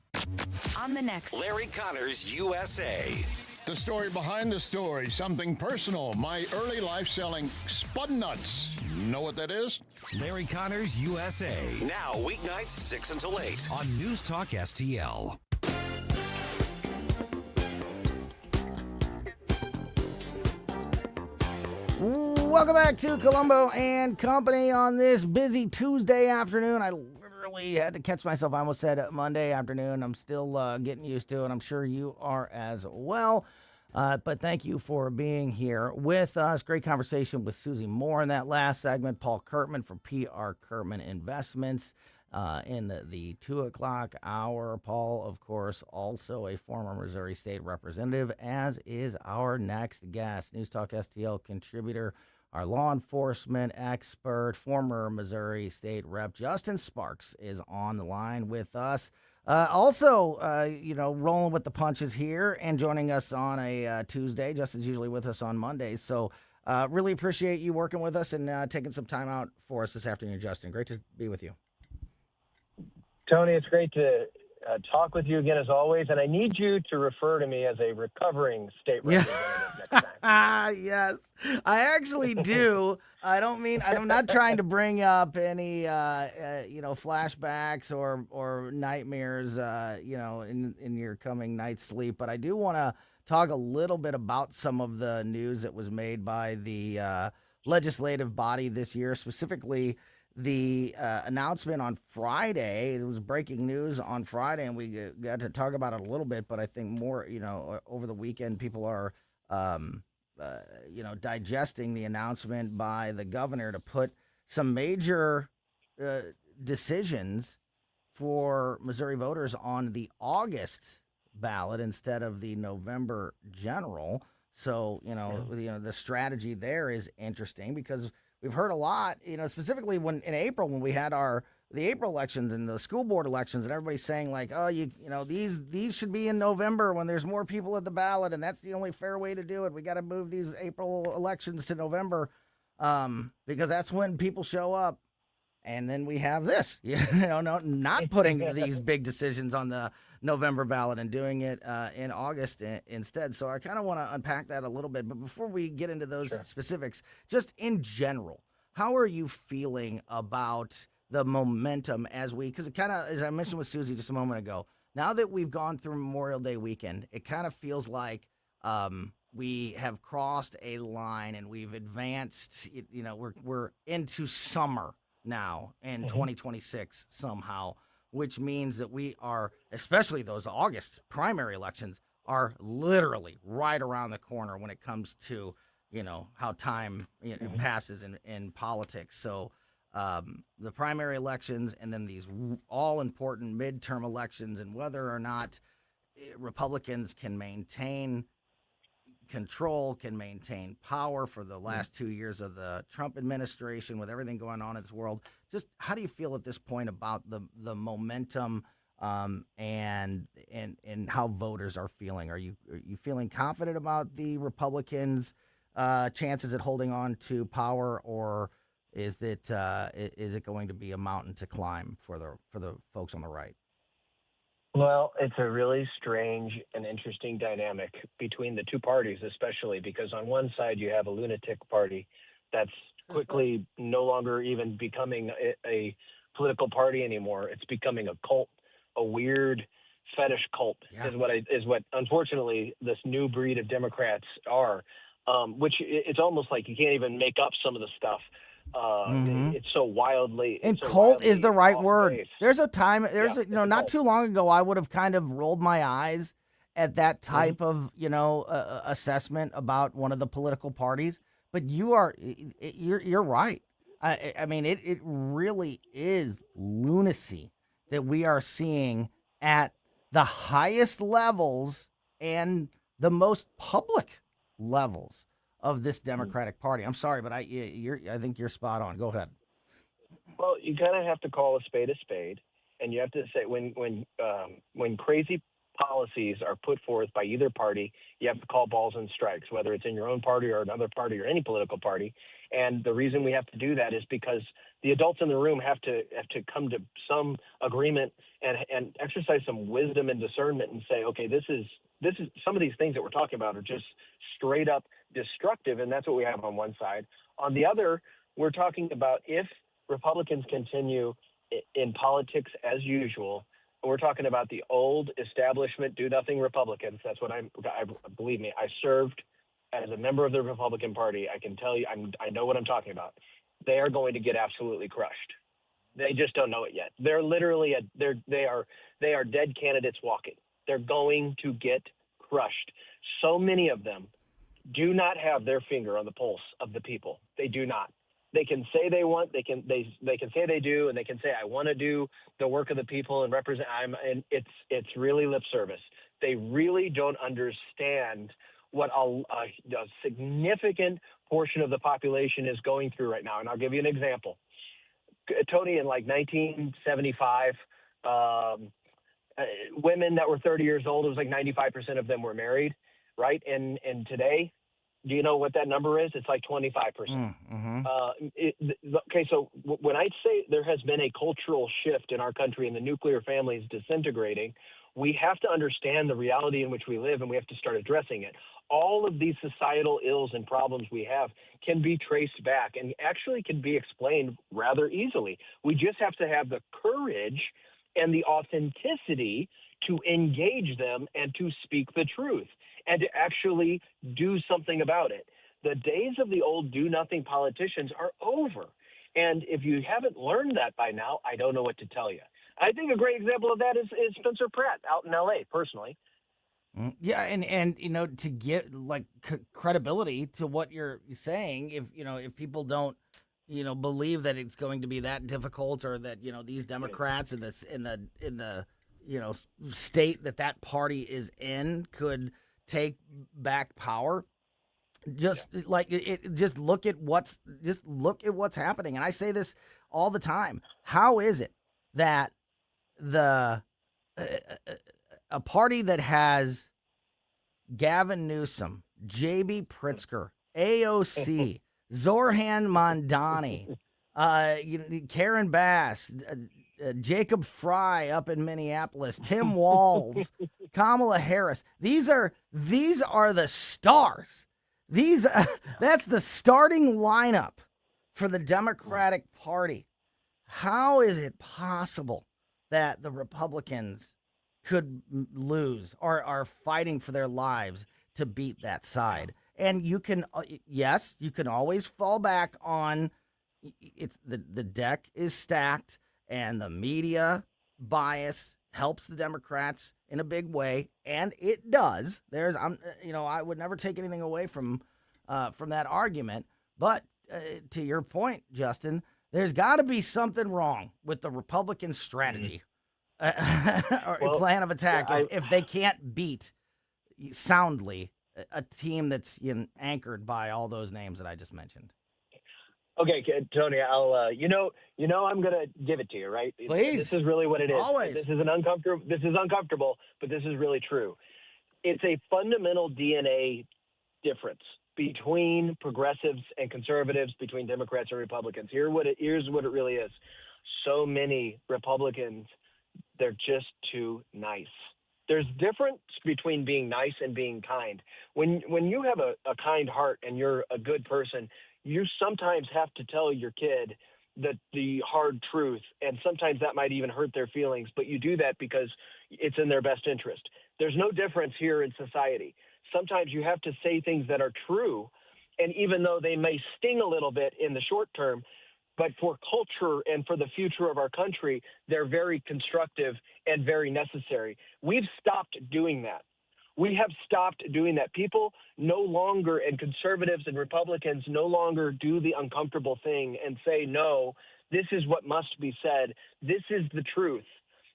On the next Larry Connors USA. The story behind the story, something personal. My early life selling spud nuts. Know what that is? Larry Connors USA. Now, weeknights 6 until 8 on News Talk STL. Welcome back to Colombo and Company on this busy Tuesday afternoon. I literally had to catch myself. I almost said Monday afternoon. I'm still getting used to it. I'm sure you are as well. But thank you for being here with us. Great conversation with Susie Moore in that last segment. Paul Curtman from PR Curtman Investments in the 2 o'clock hour. Paul, of course, also a former Missouri State representative, as is our next guest, News Talk STL contributor, our law enforcement expert, former Missouri State Rep Justin Sparks is on the line with us. Also, rolling with the punches here and joining us on a Tuesday. Justin's usually with us on Mondays. So really appreciate you working with us and taking some time out for us this afternoon, Justin. Great to be with you. Tony, it's great to talk with you again as always, and I need you to refer to me as a recovering state representative next time. Yes, I actually do. I'm not trying to bring up any, flashbacks or nightmares, in your coming night's sleep, but I do want to talk a little bit about some of the news that was made by the legislative body this year, specifically the announcement on Friday. It was breaking news on Friday, and we got to talk about it a little bit, but I think more, over the weekend, people are, digesting the announcement by the governor to put some major decisions for Missouri voters on the August ballot instead of the November general. So, the strategy there is interesting because we've heard a lot, specifically in April when we had the April elections and the school board elections, and everybody's saying like, oh, these should be in November when there's more people at the ballot, and that's the only fair way to do it. We got to move these April elections to November because that's when people show up. And then we have this, not putting these big decisions on the November ballot and doing it in August instead. So I kind of want to unpack that a little bit. But before we get into those specifics, just in general, how are you feeling about the momentum because it kind of, as I mentioned with Susie just a moment ago, now that we've gone through Memorial Day weekend, it kind of feels like we have crossed a line and we've advanced. We're into summer now in 2026 somehow, which means that we are, especially those August primary elections, are literally right around the corner when it comes to how time passes in politics. So the primary elections and then these all-important midterm elections, and whether or not Republicans can maintain control, can maintain power for the last 2 years of the Trump administration with everything going on in this world. Just how do you feel at this point about the momentum and how voters are feeling? Are you feeling confident about the Republicans' chances at holding on to power, or is it going to be a mountain to climb for the folks on the right? Well, it's a really strange and interesting dynamic between the two parties, especially because on one side you have a lunatic party that's quickly no longer even becoming a political party anymore. It's becoming a cult, a weird fetish cult is what unfortunately this new breed of Democrats are, which it's almost like you can't even make up some of the stuff. It's so wildly. And cult is the right word. There's a time, not too long ago, I would have kind of rolled my eyes at that type of, assessment about one of the political parties. But you're right. I mean, it really is lunacy that we are seeing at the highest levels and the most public levels of this Democratic Party. I'm sorry, but I think you're spot on. Go ahead. Well, you kind of have to call a spade, and you have to say when crazy policies are put forth by either party, you have to call balls and strikes, whether it's in your own party or another party or any political party. And the reason we have to do that is because the adults in the room have to come to some agreement and exercise some wisdom and discernment and say, okay, this is some of these things that we're talking about are just straight up destructive, and that's what we have on one side. On the other, we're talking about if Republicans continue in politics as usual, we're talking about the old establishment do-nothing Republicans. That's what I believe me. I served as a member of the Republican Party. I can tell you, I know what I'm talking about. They are going to get absolutely crushed. They just don't know it yet. They're literally they are dead candidates walking. They're going to get crushed. So many of them do not have their finger on the pulse of the people. They do not. They can say they want. They can say they do, and they can say I want to do the work of the people and represent. And it's really lip service. They really don't understand what a significant portion of the population is going through right now. And I'll give you an example. Tony, in like 1975, women that were 30 years old, it was like 95% of them were married, right? And today, do you know what that number is? It's like 25%. Okay, so when I say there has been a cultural shift in our country and the nuclear family is disintegrating, we have to understand the reality in which we live, and we have to start addressing it. All of these societal ills and problems we have can be traced back and actually can be explained rather easily. We just have to have the courage and the authenticity to engage them and to speak the truth and to actually do something about it. The days of the old do-nothing politicians are over. And if you haven't learned that by now, I don't know what to tell you. I think a great example of that is Spencer Pratt out in L.A., personally. Yeah, and to get like credibility to what you're saying, if people don't believe that it's going to be that difficult, or that these Democrats in the state that party is in could take back power, just look at what's happening. And I say this all the time. How is it that a party that has Gavin Newsom, J.B. Pritzker, AOC, Zoran Mondani, Karen Bass, Jacob Fry up in Minneapolis, Tim Walz, Kamala Harris. These are the stars. That's the starting lineup for the Democratic Party. How is it possible that the Republicans could lose or are fighting for their lives to beat that side? And you can always fall back on the deck is stacked and the media bias helps the Democrats in a big way, and it does. I would never take anything away from that argument, but to your point, Justin, there's got to be something wrong with the Republican strategy or plan of attack if they can't beat soundly a team that's anchored by all those names that I just mentioned. Okay, Tony, I'll I'm gonna give it to you, right? Please. This is really what it is. Always. This is uncomfortable, but this is really true. It's a fundamental DNA difference between progressives and conservatives, between Democrats and Republicans. Here's what it really is. So many Republicans, they're just too nice. There's difference between being nice and being kind. When you have a kind heart and you're a good person, you sometimes have to tell your kid the hard truth, and sometimes that might even hurt their feelings, but you do that because it's in their best interest. There's no difference here in society. Sometimes you have to say things that are true, and even though they may sting a little bit in the short term, but for culture and for the future of our country, they're very constructive and very necessary. We've stopped doing that. We have stopped doing that. People no longer, and conservatives and Republicans no longer do the uncomfortable thing and say, no, this is what must be said. This is the truth.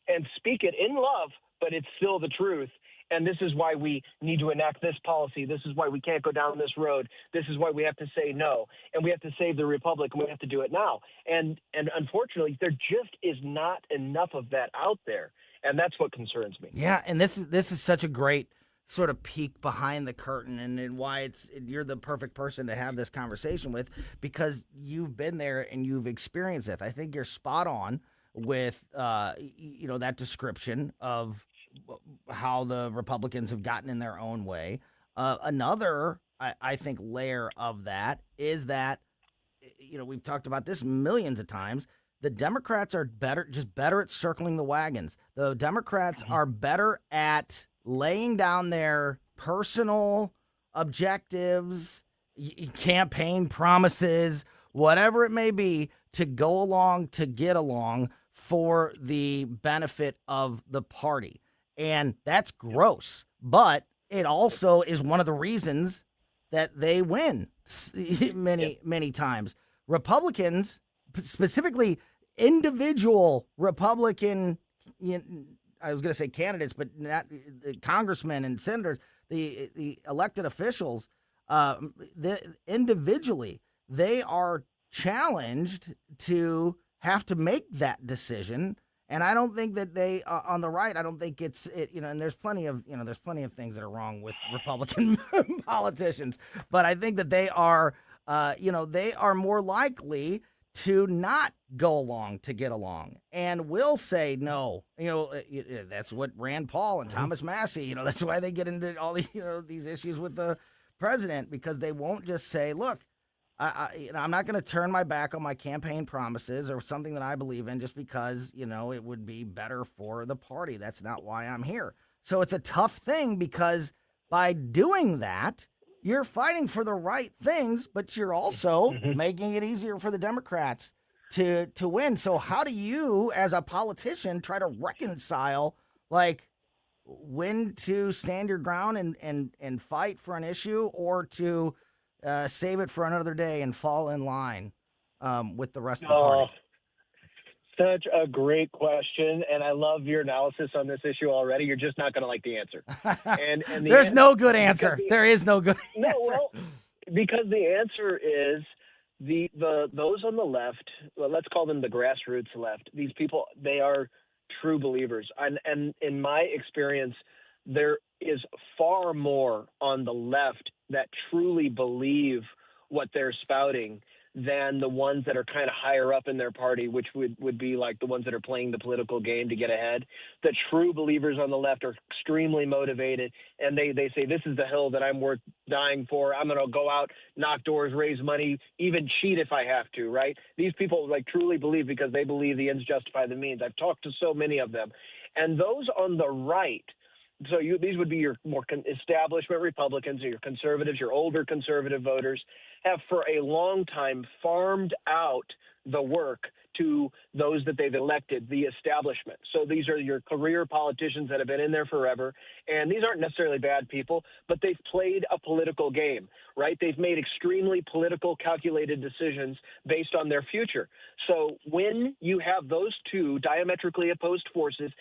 And speak it in love, but it's still the truth. And this is why we need to enact this policy. This is why we can't go down this road. This is why we have to say no. And we have to save the republic, and we have to do it now. And unfortunately, there just is not enough of that out there. And that's what concerns me. Yeah, and this is such a great sort of peek behind the curtain, and why you're the perfect person to have this conversation with, because you've been there and you've experienced it. I think you're spot on with that description of how the Republicans have gotten in their own way. Another, I think, layer of that is that, we've talked about this millions of times. The Democrats are better at circling the wagons. The Democrats are better at laying down their personal objectives, campaign promises, whatever it may be, to go along, to get along for the benefit of the party. And that's gross, but it also is one of the reasons that they win many times. Republicans, specifically individual Republican, I was going to say candidates, but not congressmen and senators, the elected officials, individually, they are challenged to have to make that decision. And I don't think that they, on the right, I don't think it's, and there's plenty of things that are wrong with Republican politicians, but I think that they are, they are more likely to not go along to get along, and will say no. That's what Rand Paul and Thomas Massey, that's why they get into all these, these issues with the president, because they won't just say, look, I'm not going to turn my back on my campaign promises or something that I believe in just because, it would be better for the party. That's not why I'm here. So it's a tough thing, because by doing that, you're fighting for the right things, but you're also making it easier for the Democrats to win. So how do you, as a politician, try to reconcile, when to stand your ground and fight for an issue, or to save it for another day and fall in line with the rest of the party? Such a great question, and I love your analysis on this issue already. You're just not going to like the answer. And There's no good answer. There is no good answer. Well, because the answer is those on the left, let's call them the grassroots left. These people, they are true believers. And in my experience, there is far more on the left that truly believe what they're spouting than the ones that are kind of higher up in their party, which would be like the ones that are playing the political game to get ahead. The true believers on the left are extremely motivated, and they say, this is the hill that I'm worth dying for. I'm going to go out, knock doors, raise money, even cheat if I have to, right? These people like truly believe because they believe the ends justify the means. I've talked to so many of them. And those on the right, so these would be your more establishment Republicans, or your conservatives, your older conservative voters, have for a long time farmed out the work to those that they've elected, the establishment. So these are your career politicians that have been in there forever. And these aren't necessarily bad people, but they've played a political game, right? They've made extremely political, calculated decisions based on their future. So when you have those two diametrically opposed forces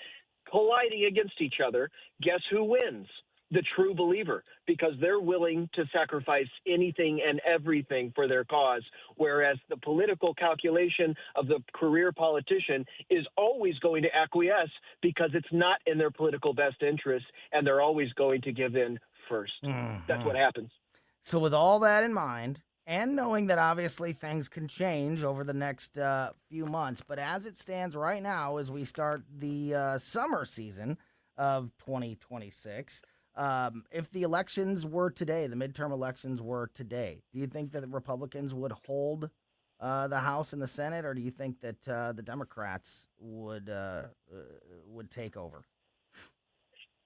colliding against each other, guess who wins? The true believer, because they're willing to sacrifice anything and everything for their cause, whereas the political calculation of the career politician is always going to acquiesce because it's not in their political best interest, and they're always going to give in first. That's what happens. So with all that in mind, and knowing that obviously things can change over the next few months, but as it stands right now, as we start the summer season of 2026, if the elections were today, the midterm elections were today, do you think that the Republicans would hold the House and the Senate, or do you think that the Democrats would take over?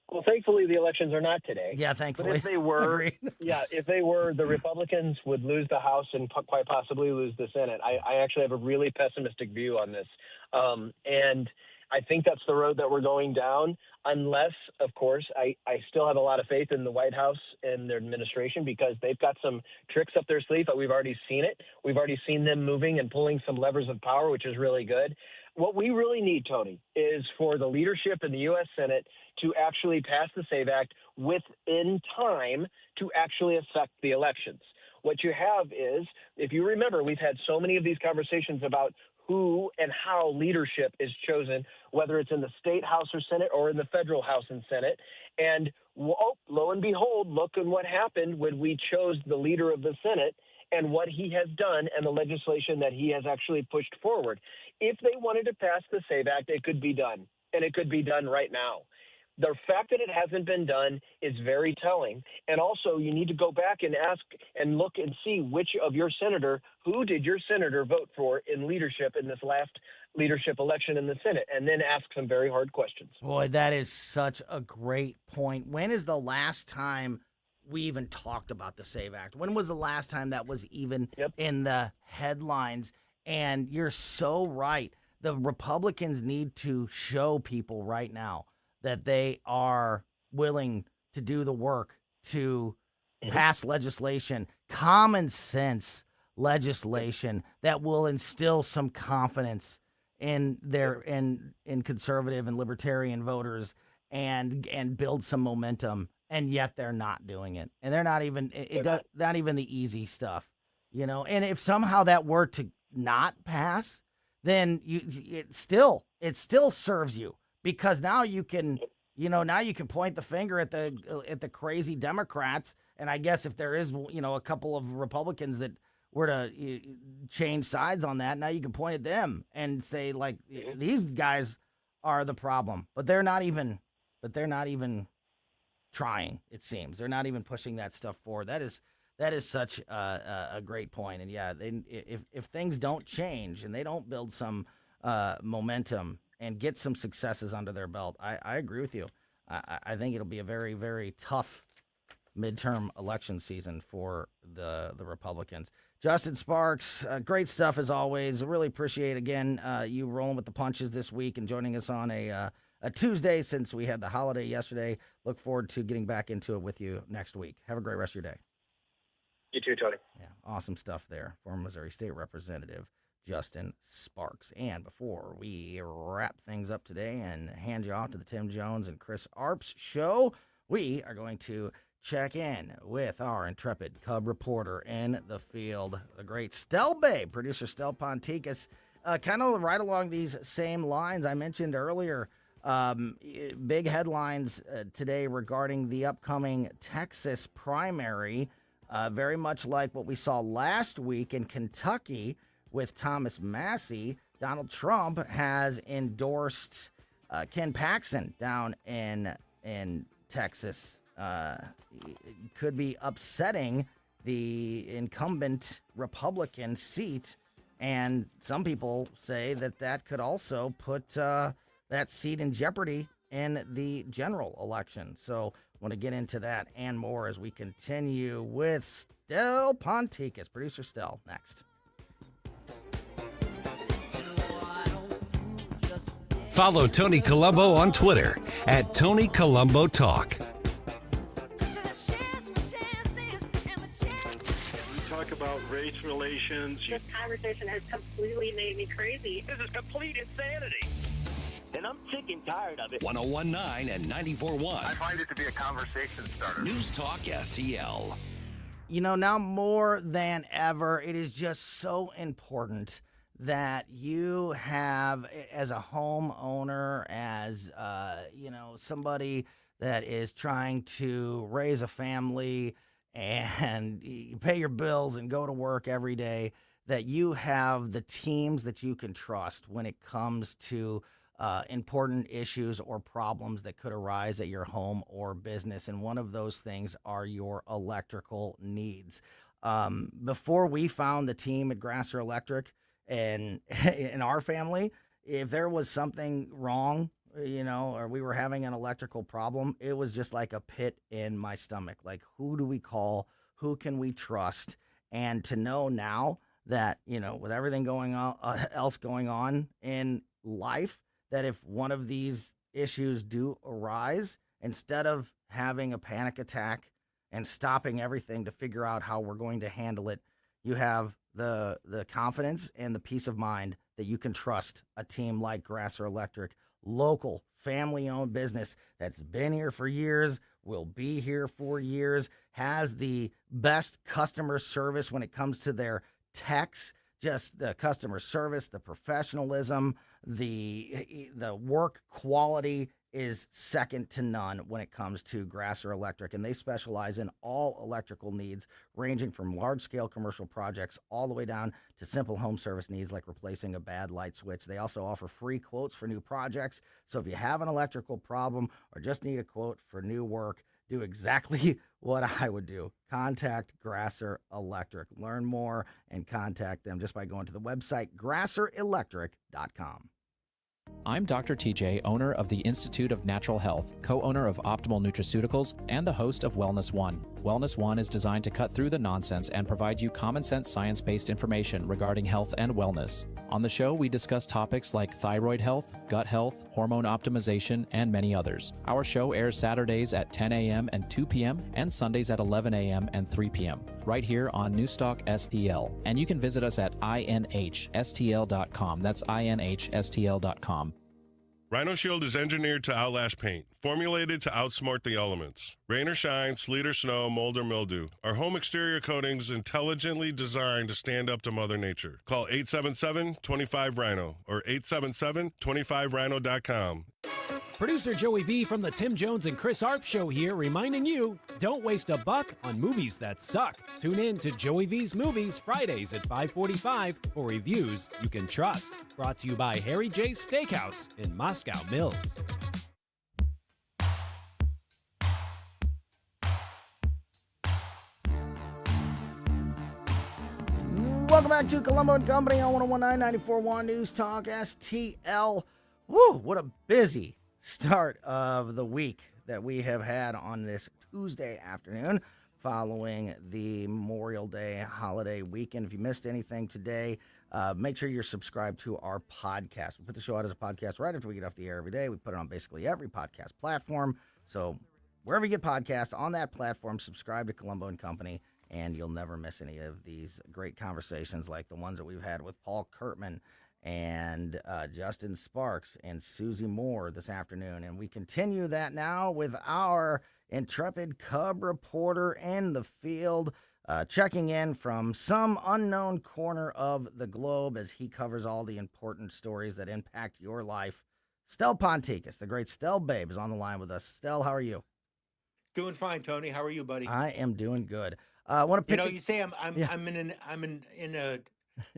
Well, thankfully, the elections are not today. Yeah, thankfully. But if they were, Agreed. if they were, the Republicans would lose the House and quite possibly lose the Senate. I actually have a really pessimistic view on this. And I think that's the road that we're going down, unless, of course, I still have a lot of faith in the White House and their administration because they've got some tricks up their sleeve, but we've already seen it. We've already seen them moving and pulling some levers of power, which is really good. What we really need, Tony, is for the leadership in the U.S. Senate to actually pass the SAVE Act within time to actually affect the elections. What you have is, if you remember, we've had so many of these conversations about who and how leadership is chosen, whether it's in the state House or Senate or in the federal House and Senate. And lo and behold, look at what happened when we chose the leader of the Senate and what he has done and the legislation that he has actually pushed forward. If they wanted to pass the SAVE Act, it could be done, and it could be done right now. The fact that it hasn't been done is very telling. And also, you need to go back and ask and look and see who did your senator vote for in leadership in this last leadership election in the Senate, and then ask some very hard questions. Boy, that is such a great point. When is the last time we even talked about the SAVE Act? When was the last time that was even in the headlines? And you're so right. The Republicans need to show people right now that they are willing to do the work to pass legislation, common sense legislation that will instill some confidence in their in conservative and libertarian voters and build some momentum. And yet they're not doing it, and they're not even not even the easy stuff, And if somehow that were to not pass, then it still serves you, because now you can point the finger at the crazy Democrats, and I guess if there is a couple of Republicans that were to change sides on that, now you can point at them and say, like, these guys are the problem, but they're not even trying. It seems they're not even pushing that stuff forward. That is such a great point. And yeah, if things don't change and they don't build some momentum and get some successes under their belt, I agree with you. I think it'll be a very, very tough midterm election season for the Republicans. Justin Sparks, great stuff as always. Really appreciate again you rolling with the punches this week and joining us on a Tuesday since we had the holiday yesterday. Look forward to getting back into it with you next week. Have a great rest of your day. You too, Tony. Yeah, awesome stuff there. Former Missouri State Representative Justin Sparks. And before we wrap things up today and hand you off to the Tim Jones and Chris Arps show, we are going to check in with our intrepid Cub reporter in the field, the great Stel Bay, producer Stel Pontikes. Kind of right along these same lines I mentioned earlier. Big headlines today regarding the upcoming Texas primary. very much like what we saw last week in Kentucky with Thomas Massey. Donald Trump has endorsed Ken Paxton down in Texas. It could be upsetting the incumbent Republican seat, and some people say that could also put that seat in jeopardy in the general election. So I want to get into that and more as we continue with Stel Pontikes. Producer Stel, next. Follow Tony Colombo on Twitter at Tony Colombo Talk. Talk about race relations. This conversation has completely made me crazy. This is complete insanity. And I'm sick and tired of it. 101.9 and 94.1. I find it to be a conversation starter. News Talk STL. You know, now more than ever, it is just so important that you have, as a homeowner, as, somebody that is trying to raise a family and you pay your bills and go to work every day, that you have the teams that you can trust when it comes to important issues or problems that could arise at your home or business. And one of those things are your electrical needs. Before we found the team at Grasser Electric and in our family, if there was something wrong, or we were having an electrical problem, it was just like a pit in my stomach. Like, who do we call? Who can we trust? And to know now that, with everything going on, else going on in life, that if one of these issues do arise, instead of having a panic attack and stopping everything to figure out how we're going to handle it, you have the confidence and the peace of mind that you can trust a team like Grasser Electric, local, family-owned business that's been here for years, will be here for years, has the best customer service when it comes to their techs, just the customer service, the professionalism, the work quality is second to none when it comes to Grasser Electric, and they specialize in all electrical needs, ranging from large-scale commercial projects all the way down to simple home service needs like replacing a bad light switch. They also offer free quotes for new projects, so if you have an electrical problem or just need a quote for new work, do exactly what I would do. Contact Grasser Electric. Learn more and contact them just by going to the website grasserelectric.com. I'm Dr. TJ, owner of the Institute of Natural Health, co-owner of Optimal Nutraceuticals, and the host of Wellness One. Wellness One is designed to cut through the nonsense and provide you common-sense science-based information regarding health and wellness. On the show, we discuss topics like thyroid health, gut health, hormone optimization, and many others. Our show airs Saturdays at 10 a.m. and 2 p.m. and Sundays at 11 a.m. and 3 p.m. right here on Newstalk STL. And you can visit us at inhstl.com. That's inhstl.com. Rhino Shield is engineered to outlast paint, formulated to outsmart the elements. Rain or shine, sleet or snow, mold or mildew. Our home exterior coatings intelligently designed to stand up to Mother Nature. Call 877-25-RHINO or 877-25rhino.com. Producer Joey V from the Tim Jones and Chris Arp Show here, reminding you, don't waste a buck on movies that suck. Tune in to Joey V's Movies Fridays at 5:45 for reviews you can trust. Brought to you by Harry J's Steakhouse in Moscow Mills. Welcome back to Colombo Company on 101.9 94.1 News Talk STL. Woo, what a busy start of the week that we have had on this Tuesday afternoon following the Memorial Day holiday weekend. If you missed anything today, make sure you're subscribed to our podcast. We put the show out as a podcast right after we get off the air every day. We put it on basically every podcast platform. So wherever you get podcasts, on that platform, subscribe to Colombo and Company, and you'll never miss any of these great conversations like the ones that we've had with Paul Curtman and Justin Sparks and Susie Moore this afternoon. And we continue that now with our intrepid Cub reporter in the field, checking in from some unknown corner of the globe as he covers all the important stories that impact your life. Stel Pontikes, the great Stel Babe, is on the line with us. Stel, how are you? Doing fine, Tony. How are you, buddy? I am doing good. I want to pick. You say I'm in a unknown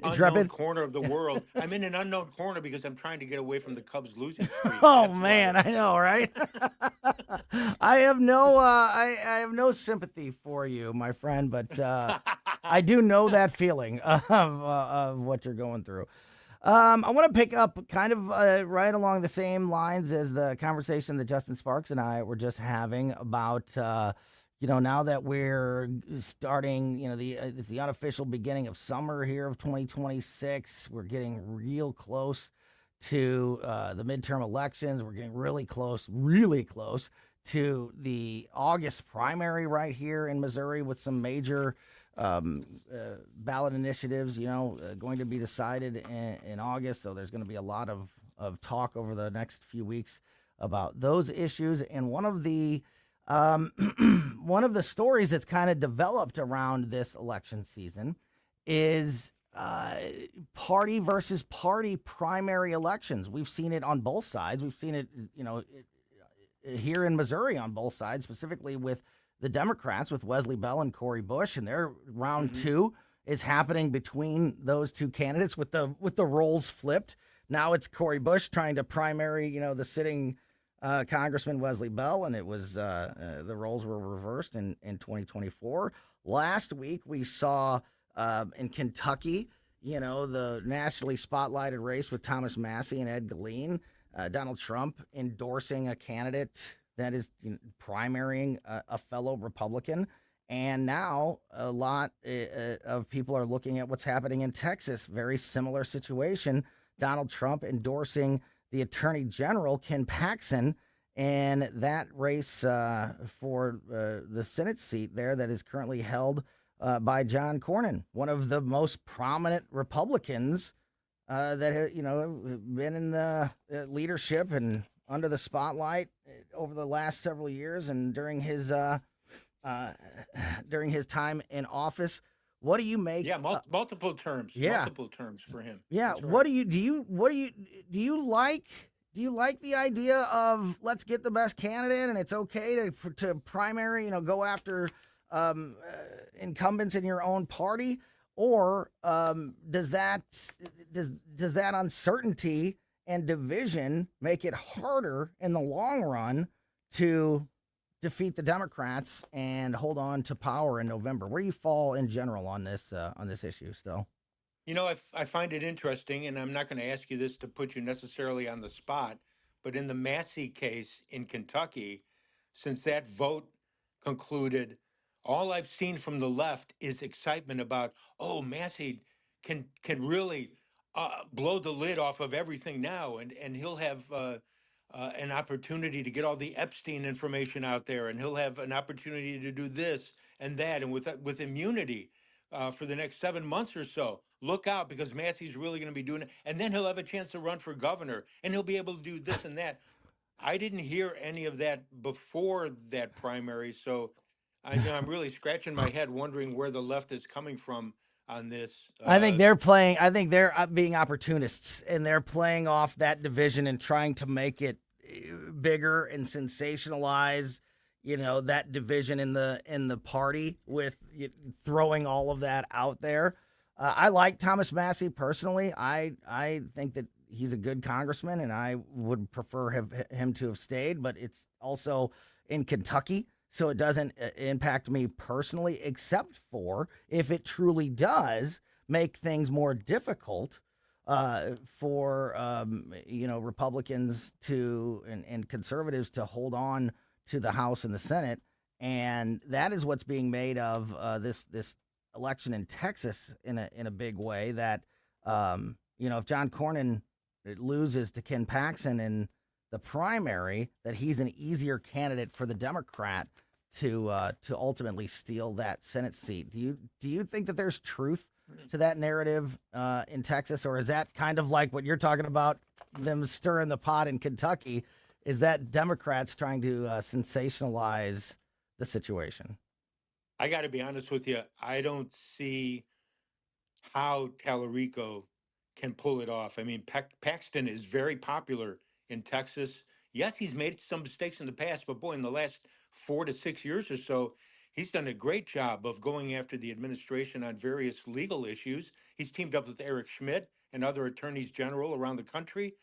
Intrepid? corner of the world. I'm in an unknown corner because I'm trying to get away from the Cubs losing streak. Oh That's man, why. I know, right? I have no sympathy for you, my friend, but I do know that feeling of what you're going through. I want to pick up kind of right along the same lines as the conversation that Justin Sparks and I were just having about, now that we're starting, it's the unofficial beginning of summer here of 2026. We're getting real close to the midterm elections. We're getting really close to the August primary right here in Missouri with some major ballot initiatives, going to be decided in August. So there's going to be a lot of talk over the next few weeks about those issues. And one of the stories that's kind of developed around this election season is party versus party primary elections. We've seen it on both sides. We've seen it, here in Missouri on both sides, specifically with the Democrats, with Wesley Bell and Cori Bush, and their round two is happening between those two candidates with the roles flipped. Now it's Cori Bush trying to primary, the sitting Congressman Wesley Bell, and it was the roles were reversed in 2024. Last week we saw in Kentucky, the nationally spotlighted race with Thomas Massie and Ed Geleen, Donald Trump endorsing a candidate that is primarying a fellow Republican. And now a lot of people are looking at what's happening in Texas. Very similar situation. Donald Trump endorsing the Attorney General, Ken Paxton, and that race for the Senate seat there that is currently held by John Cornyn, one of the most prominent Republicans that have been in the leadership and under the spotlight over the last several years, and during his time in office. What do you make? Yeah, multiple terms. Yeah. Multiple terms for him. Yeah. That's right. What do you like? Do you like the idea of let's get the best candidate and it's okay to primary, go after incumbents in your own party, or does that uncertainty and division make it harder in the long run to defeat the Democrats and hold on to power in November? Where do you fall in general on this issue, Stel? I find it interesting, and I'm not going to ask you this to put you necessarily on the spot, but in the Massey case in Kentucky, since that vote concluded, all I've seen from the left is excitement about, Massey can really blow the lid off of everything now, and he'll have an opportunity to get all the Epstein information out there, and he'll have an opportunity to do this and that, and with immunity for the next 7 months or so. Look out, because Massey's really going to be doing it, and then he'll have a chance to run for governor, and he'll be able to do this and that. I didn't hear any of that before that primary, so I'm really scratching my head, wondering where the left is coming from on this. I think they're being opportunists, and they're playing off that division and trying to make it bigger and sensationalize, that division in the party with throwing all of that out there. I like Thomas Massie personally. I think that he's a good congressman, and I would prefer him to have stayed, but it's also in Kentucky, so it doesn't impact me personally, except for if it truly does make things more difficult for Republicans and conservatives to hold on to the House and the Senate, and that is what's being made of this election in Texas in a big way. That if John Cornyn loses to Ken Paxton in the primary, that he's an easier candidate for the Democrat to ultimately steal that Senate seat. Do you think that there's truth to that narrative in Texas, or is that kind of like what you're talking about, them stirring the pot in Kentucky? Is that Democrats trying to sensationalize the situation? I got to be honest with you. I don't see how Tallarico can pull it off. I mean, Paxton is very popular in Texas. Yes, he's made some mistakes in the past, but boy, in the last 4 to 6 years or so, He's done a great job of going after the administration on various legal issues. He's teamed up with Eric Schmidt and other attorneys general around the country,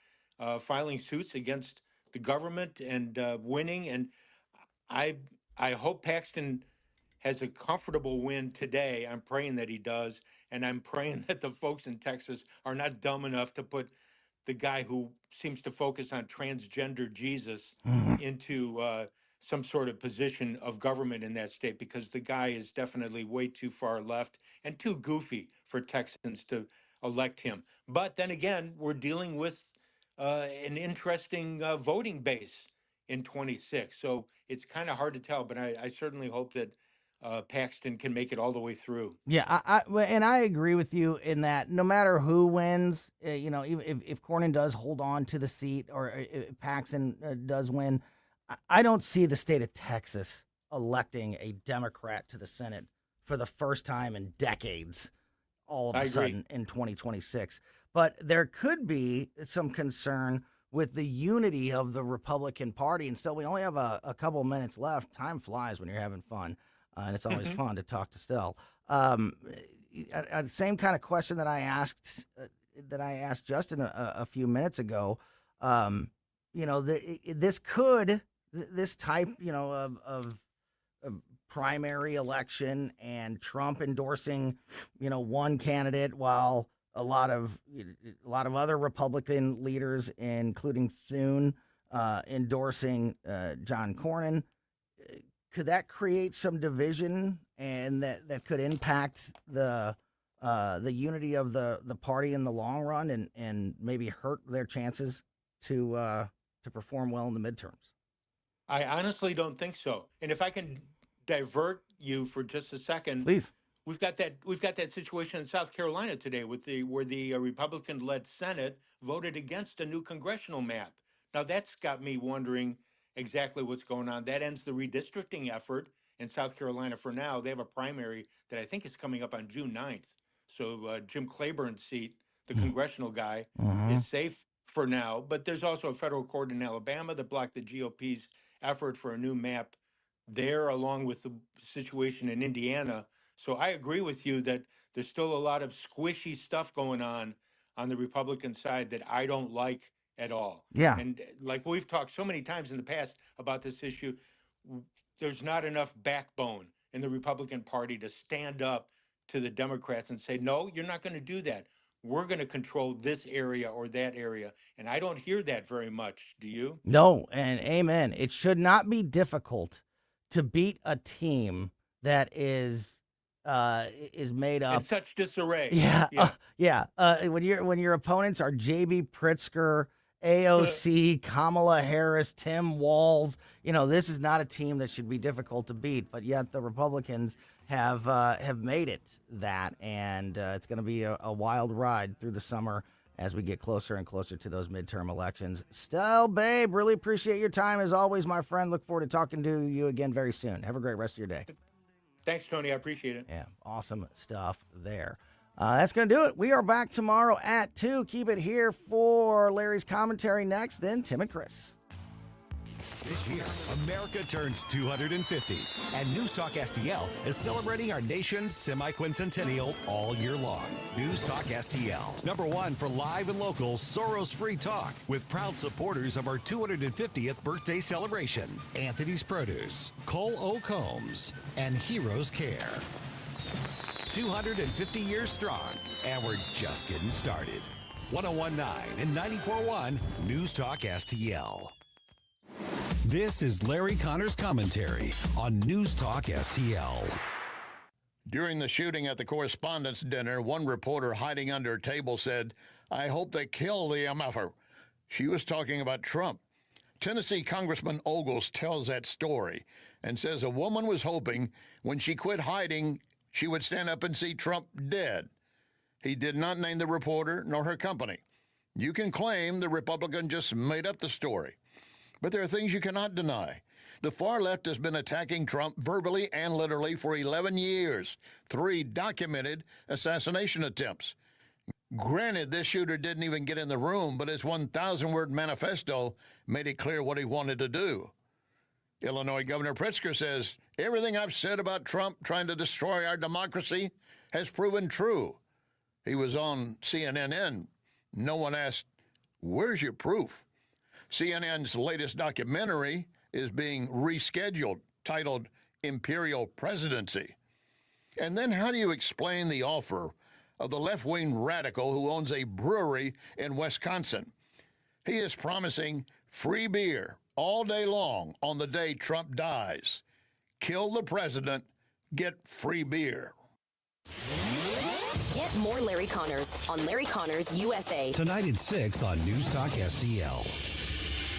filing suits against the government and winning. And I I hope Paxton has a comfortable win today. I'm praying that he does, and I'm praying that the folks in Texas are not dumb enough to put the guy who seems to focus on transgender Jesus into some sort of position of government in that state, because the guy is definitely way too far left and too goofy for Texans to elect him. But then again, we're dealing with an interesting voting base in 26. So it's kind of hard to tell, but I certainly hope that Paxton can make it all the way through. Yeah, and I agree with you in that no matter who wins, even if Cornyn does hold on to the seat or if Paxton does win, I don't see the state of Texas electing a Democrat to the Senate for the first time in decades, all of a sudden in 2026. But there could be some concern with the unity of the Republican Party. And still, we only have a couple minutes left. Time flies when you're having fun. And it's always fun to talk to Stel. Same kind of question that I asked Justin a few minutes ago. This type of primary election and Trump endorsing one candidate while a lot of other Republican leaders, including Thune, endorsing John Cornyn. Could that create some division, and that could impact the unity of the party in the long run, and maybe hurt their chances to perform well in the midterms? I honestly don't think so. And if I can divert you for just a second, please. We've got that situation in South Carolina today where the Republican-led Senate voted against a new congressional map. Now that's got me wondering exactly what's going on. That ends the redistricting effort in South Carolina for now. They have a primary that I think is coming up on June 9th. So Jim Clyburn's seat, the congressional guy, is safe for now. But there's also a federal court in Alabama that blocked the GOP's effort for a new map there, along with the situation in Indiana. So I agree with you that there's still a lot of squishy stuff going on the Republican side that I don't like at all. Yeah. And like we've talked so many times in the past about this issue, there's not enough backbone in the Republican Party to stand up to the Democrats and say, no, you're not going to do that. We're going to control this area or that area. And I don't hear that very much. Do you? No, and amen. It should not be difficult to beat a team that is made up in such disarray. Yeah. When your opponents are J.B. Pritzker, AOC, Kamala Harris, Tim Walz, this is not a team that should be difficult to beat. But yet the Republicans have made it that, and it's going to be a wild ride through the summer as we get closer and closer to those midterm elections. Stel, babe, really appreciate your time as always, my friend. Look forward to talking to you again very soon. Have a great rest of your day. Thanks, Tony. I appreciate it. Yeah, awesome stuff there. That's going to do it. We are back tomorrow at 2. Keep it here for Larry's commentary next, then Tim and Chris. This year, America turns 250, and News Talk STL is celebrating our nation's semi-quincentennial all year long. News Talk STL, #1 for live and local Soros-free talk, with proud supporters of our 250th birthday celebration. Anthony's Produce, Cole O. Combs, and Heroes Care. 250 years strong, and we're just getting started. 101.9 and 94.1 News Talk STL. This is Larry Connor's commentary on News Talk STL. During the shooting at the Correspondents' Dinner, one reporter hiding under a table said, "I hope they kill the MFer." She was talking about Trump. Tennessee Congressman Ogles tells that story and says a woman was hoping when she quit hiding, she would stand up and see Trump dead. He did not name the reporter nor her company. You can claim the Republican just made up the story. But there are things you cannot deny. The far left has been attacking Trump verbally and literally for 11 years. 3 documented assassination attempts. Granted, this shooter didn't even get in the room, but his 1,000-word manifesto made it clear what he wanted to do. Illinois Governor Pritzker says Everything I've said about Trump trying to destroy our democracy has proven true. He was on CNN. No one asked, where's your proof? CNN's latest documentary is being rescheduled, titled Imperial Presidency. And then how do you explain the offer of the left-wing radical who owns a brewery in Wisconsin? He is promising free beer all day long on the day Trump dies. Kill the president, get free beer. Get more Larry Connors on Larry Connors USA. Tonight at 6 on News Talk STL.